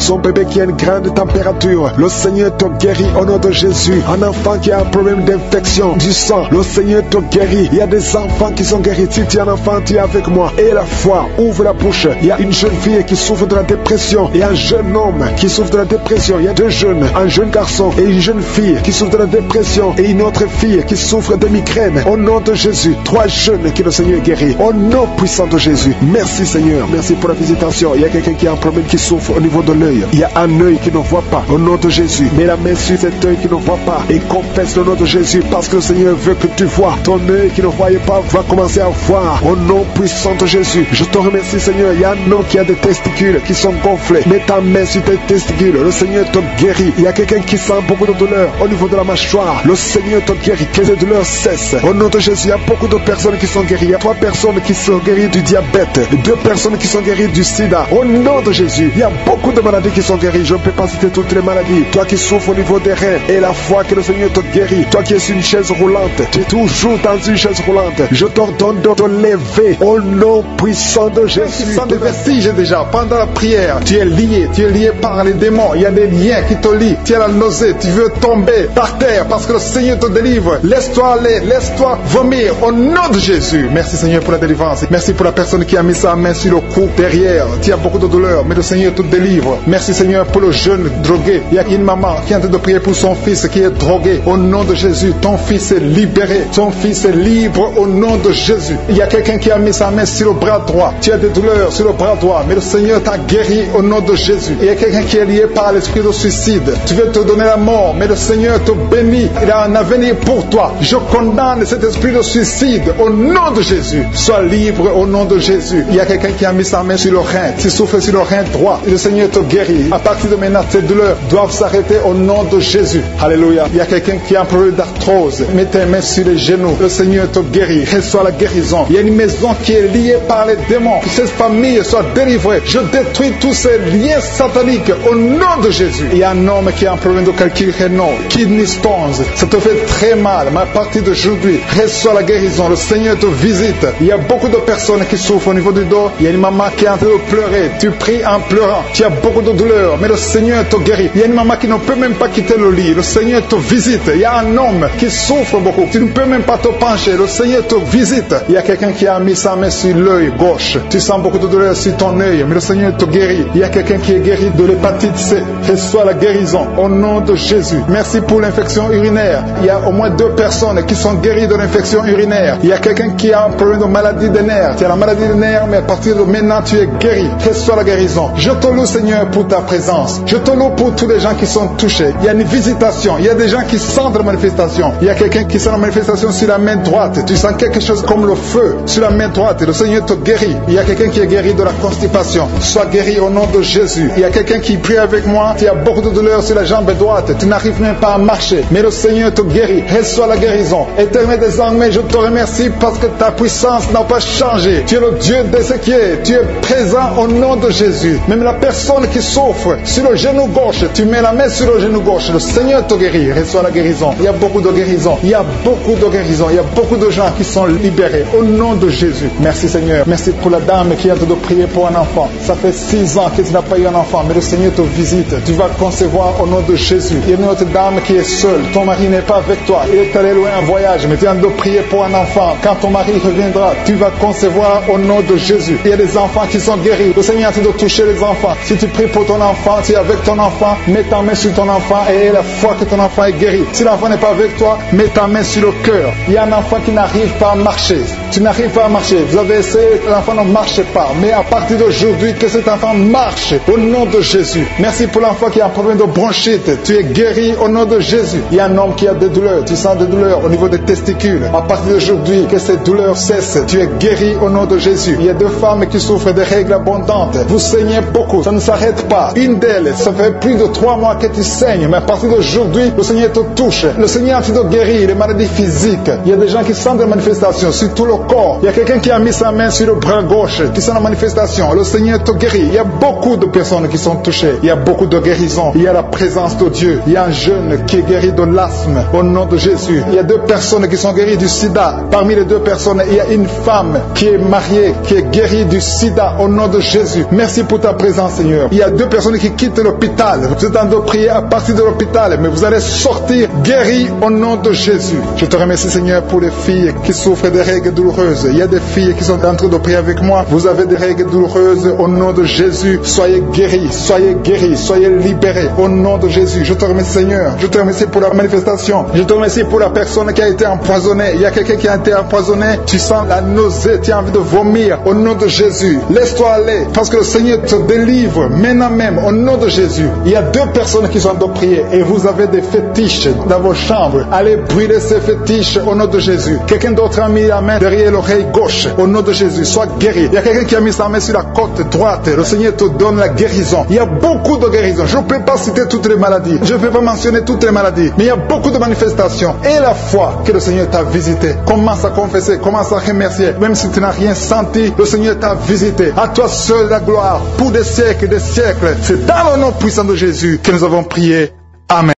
qui a une grande température. Le Seigneur te guérit au nom de Jésus. Un enfant qui a un problème d'infection du sang, le Seigneur te guérit. Il y a des enfants qui sont guéris. Si tu es un enfant, tu es avec moi. Et la foi, ouvre la bouche. Il y a une jeune fille qui souffre de la dépression et un jeune homme qui souffre de la dépression. Il y a 2 jeunes, un jeune garçon et une jeune fille qui souffre de la dépression et une autre fille qui souffre de migraine. Au nom de Jésus, 3 jeunes que le Seigneur guérit. Au nom puissant de Jésus. Merci Seigneur. Merci pour la visitation. Il y a quelqu'un qui a un problème qui souffre au niveau de l'œil. Il y a un œil qui ne voit pas. Au nom de Jésus, mets la main sur cet œil qui ne voit pas et confesse le nom de Jésus parce que le Seigneur veut que tu vois. Ton œil qui ne voyait pas va commencer à voir. Au nom puissant de Jésus, je te remercie Seigneur. Il y a un homme qui a des testicules qui sont gonflés. Mets ta main sur tes testicules. Le Seigneur te guérit. Il y a quelqu'un qui sent beaucoup de douleur au niveau de la mâchoire. Le Seigneur te guérit. Que les douleurs cessent. Au nom de Jésus, il y a beaucoup de personnes qui sont guéries. Il y a 3 personnes qui sont guéries du diabète, 2 personnes qui sont guéries du sida. Au nom de Jésus, il y a beaucoup de maladies qui sont guéries. Je ne peux pas citer toutes les maladies. Toi qui souffres au niveau des reins et la foi que le Seigneur te guérit. Toi qui es sur une chaise roulante, tu es toujours dans une chaise roulante. Je t'ordonne de te lever au nom puissant de Jésus. Tu sens des vestiges déjà pendant la prière. Tu es lié par les démons. Il y a des liens qui te lient. Tu as la nausée, tu veux tomber par terre parce que le Seigneur te délivre. Laisse-toi aller, laisse-toi vomir au nom de Jésus. Merci Seigneur pour la délivrance. Merci pour la personne qui a mis sa main sur le cou derrière. Tu as beaucoup de douleur, mais le Seigneur te délivre. Merci Seigneur pour le jeune drogué. Il y a une maman qui est en train de prier pour son fils qui est drogué. Au nom de Jésus, ton fils est libéré. Ton fils est libre au nom de Jésus. Il y a quelqu'un qui a mis sa main sur le bras droit. Tu as des douleurs sur le bras droit, mais le Seigneur t'a guéri au nom de Jésus. Il y a quelqu'un qui est lié par l'esprit de suicide. Tu veux te donner la mort, mais le Seigneur te bénit. Il a un avenir pour toi. Je condamne cet esprit de suicide au nom de Jésus. Sois libre au nom de Jésus. Il y a quelqu'un qui a mis sa main sur le rein. Tu souffres sur le rein droit. Et le Seigneur te guérit. À partir de maintenant, ces douleurs doivent s'arrêter au nom de Jésus. Alléluia. Il y a quelqu'un qui a un problème d'arthrose. Mets tes mains sur les genoux. Le Seigneur te guérit. Reçois la guérison. Il y a une maison qui est liée par les démons. Que cette famille soit délivrée. Je détruis tous ces liens sataniques au nom de Jésus. Il y a un homme qui a un problème de calcul rénal, kidney stones. Ça te fait très mal. Mais à partir d'aujourd'hui, reçois la guérison. Le Seigneur te visite. Il y a beaucoup de personnes qui souffrent au niveau du dos. Il y a une maman qui est en train de pleurer. Tu pries en pleurant. Tu as beaucoup de douleur, mais le Seigneur te guérit. Il y a une maman qui ne peut même pas quitter le lit. Le Seigneur te visite. Il y a un homme qui souffre beaucoup. Tu ne peux même pas te pencher. Le Seigneur te visite. Il y a quelqu'un qui a mis sa main sur l'œil gauche. Tu sens beaucoup de douleur sur ton œil, mais le Seigneur te guérit. Il y a quelqu'un qui est guéri de l'hépatite C. Reçois la guérison au nom de Jésus. Merci pour l'infection urinaire. Il y a au moins 2 personnes qui sont guéries de l'infection urinaire. Il y a quelqu'un qui a un problème de maladie des nerfs. Tu as la maladie des nerfs, mais à partir de maintenant, tu es guéri. Reçois la guérison. Je te loue, Seigneur, pour ta présence. Je te loue pour tous les gens qui sont touchés. Il y a une visitation. Il y a des gens qui sentent la manifestation. Il y a quelqu'un qui sent la manifestation sur la main droite. Tu sens quelque chose comme le feu sur la main droite. Le Seigneur te guérit. Il y a quelqu'un qui est guéri de la constipation. Sois guéri au nom de Jésus. Il y a quelqu'un qui prie avec moi. Tu as beaucoup de douleur sur la jambe droite. Tu n'arrives même pas à marcher. Mais le Seigneur te guérit. Reçois la guérison. Éternel des armées, je te remercie parce que ta puissance n'a pas changé. Tu es le Dieu d'Ézéchiel. Tu es présent au nom de Jésus. Même la personne qui souffre sur le genou gauche, tu mets la main sur le genou gauche. Le Seigneur te guérit. Reçois la guérison. Il y a beaucoup de guérison. Il y a beaucoup de guérison. Il y a beaucoup de gens qui sont libérés au nom de Jésus. Merci Seigneur. Merci pour la dame qui est en train de prier pour un enfant. Ça fait 6 ans que tu n'as pas eu un enfant, mais le Seigneur te visite. Tu vas concevoir au nom de Jésus. Il y a une autre dame qui est seule. Ton mari n'est pas avec toi. Il est allé loin en voyage, mais tu es en train de prier pour un enfant. Quand ton mari reviendra, tu vas concevoir au nom de Jésus. Il y a des enfants qui sont guéris. Le Seigneur est en train de toucher les enfants. Si tu pries pour ton enfant, tu es avec ton enfant, mets ta main sur ton enfant et aie la foi que ton enfant est guéri. Si l'enfant n'est pas avec toi, mets ta main sur le cœur. Il y a un enfant qui n'arrive pas à marcher. Tu n'arrives pas à marcher. Vous avez essayé, l'enfant ne marche pas. Mais à partir d'aujourd'hui, que cet enfant marche au nom de Jésus. Merci pour l'enfant qui a un problème de bronchite. Tu es guéri au nom de Jésus. Il y a un homme qui a des douleurs. Tu sens des douleurs au niveau des testicules. À partir d'aujourd'hui, que ces douleurs cessent. Tu es guéri au nom de Jésus. Il y a 2 femmes qui souffrent de règles abondantes. Vous saignez beaucoup. Ça ne s'arrête pas. Une d'elles, ça fait plus de 3 mois que tu saignes. Mais à partir d'aujourd'hui, le Seigneur te touche. Le Seigneur te guérit les maladies physiques. Il y a des gens qui sentent des manifestations sur tout le corps. Il y a quelqu'un qui a mis sa main sur le bras gauche, qui sent la manifestation. Le Seigneur te guérit. Il y a beaucoup de personnes qui sont touchées. Il y a beaucoup de guérisons. Il y a la présence de Dieu. Il y a un jeune qui est guéri de l'asthme au nom de Jésus. Il y a 2 personnes qui sont guéries du sida. Parmi les 2 personnes, il y a une femme qui est mariée, qui est guérie du sida au nom de Jésus. Merci pour ta présence, Seigneur. Il y a 2 personnes qui quittent l'hôpital. Vous êtes en train de prier à partir de l'hôpital, mais vous allez sortir guéris au nom de Jésus. Je te remercie, Seigneur, pour les filles qui souffrent des règles douloureuses. Il y a des filles qui sont en train de prier avec moi. Vous avez des règles douloureuses au nom de Jésus. Soyez guéris, soyez libérés au nom de Jésus. Je te remercie, Seigneur. Je te remercie pour la manifestation. Je te remercie pour la personne qui a été empoisonnée. Il y a quelqu'un qui a été empoisonné. Tu sens la nausée, tu as envie de vomir au nom de Jésus. Laisse-toi aller parce que le Seigneur te délivre maintenant même au nom de Jésus. Il y a 2 personnes qui sont en train de prier et vous avez des fétiches dans vos chambres. Allez brûler ces fétiches au nom de Jésus. Quelqu'un d'autre a mis la main derrière l'oreille gauche au nom de Jésus. Sois guéri. Il y a quelqu'un qui a mis sa main sur la côte droite. Le Seigneur te donne la guérison. Il y a beaucoup de guérisons. Je ne peux pas citer toutes les maladies. Je ne vais pas mentionner toutes les maladies. Mais il y a beaucoup de manifestations. Et la foi que le Seigneur t'a visité. Commence à confesser. Commence à remercier. Même si tu n'as rien senti, le Seigneur t'a visité. À toi seul la gloire pour des siècles et des siècles. C'est dans le nom puissant de Jésus que nous avons prié. Amen.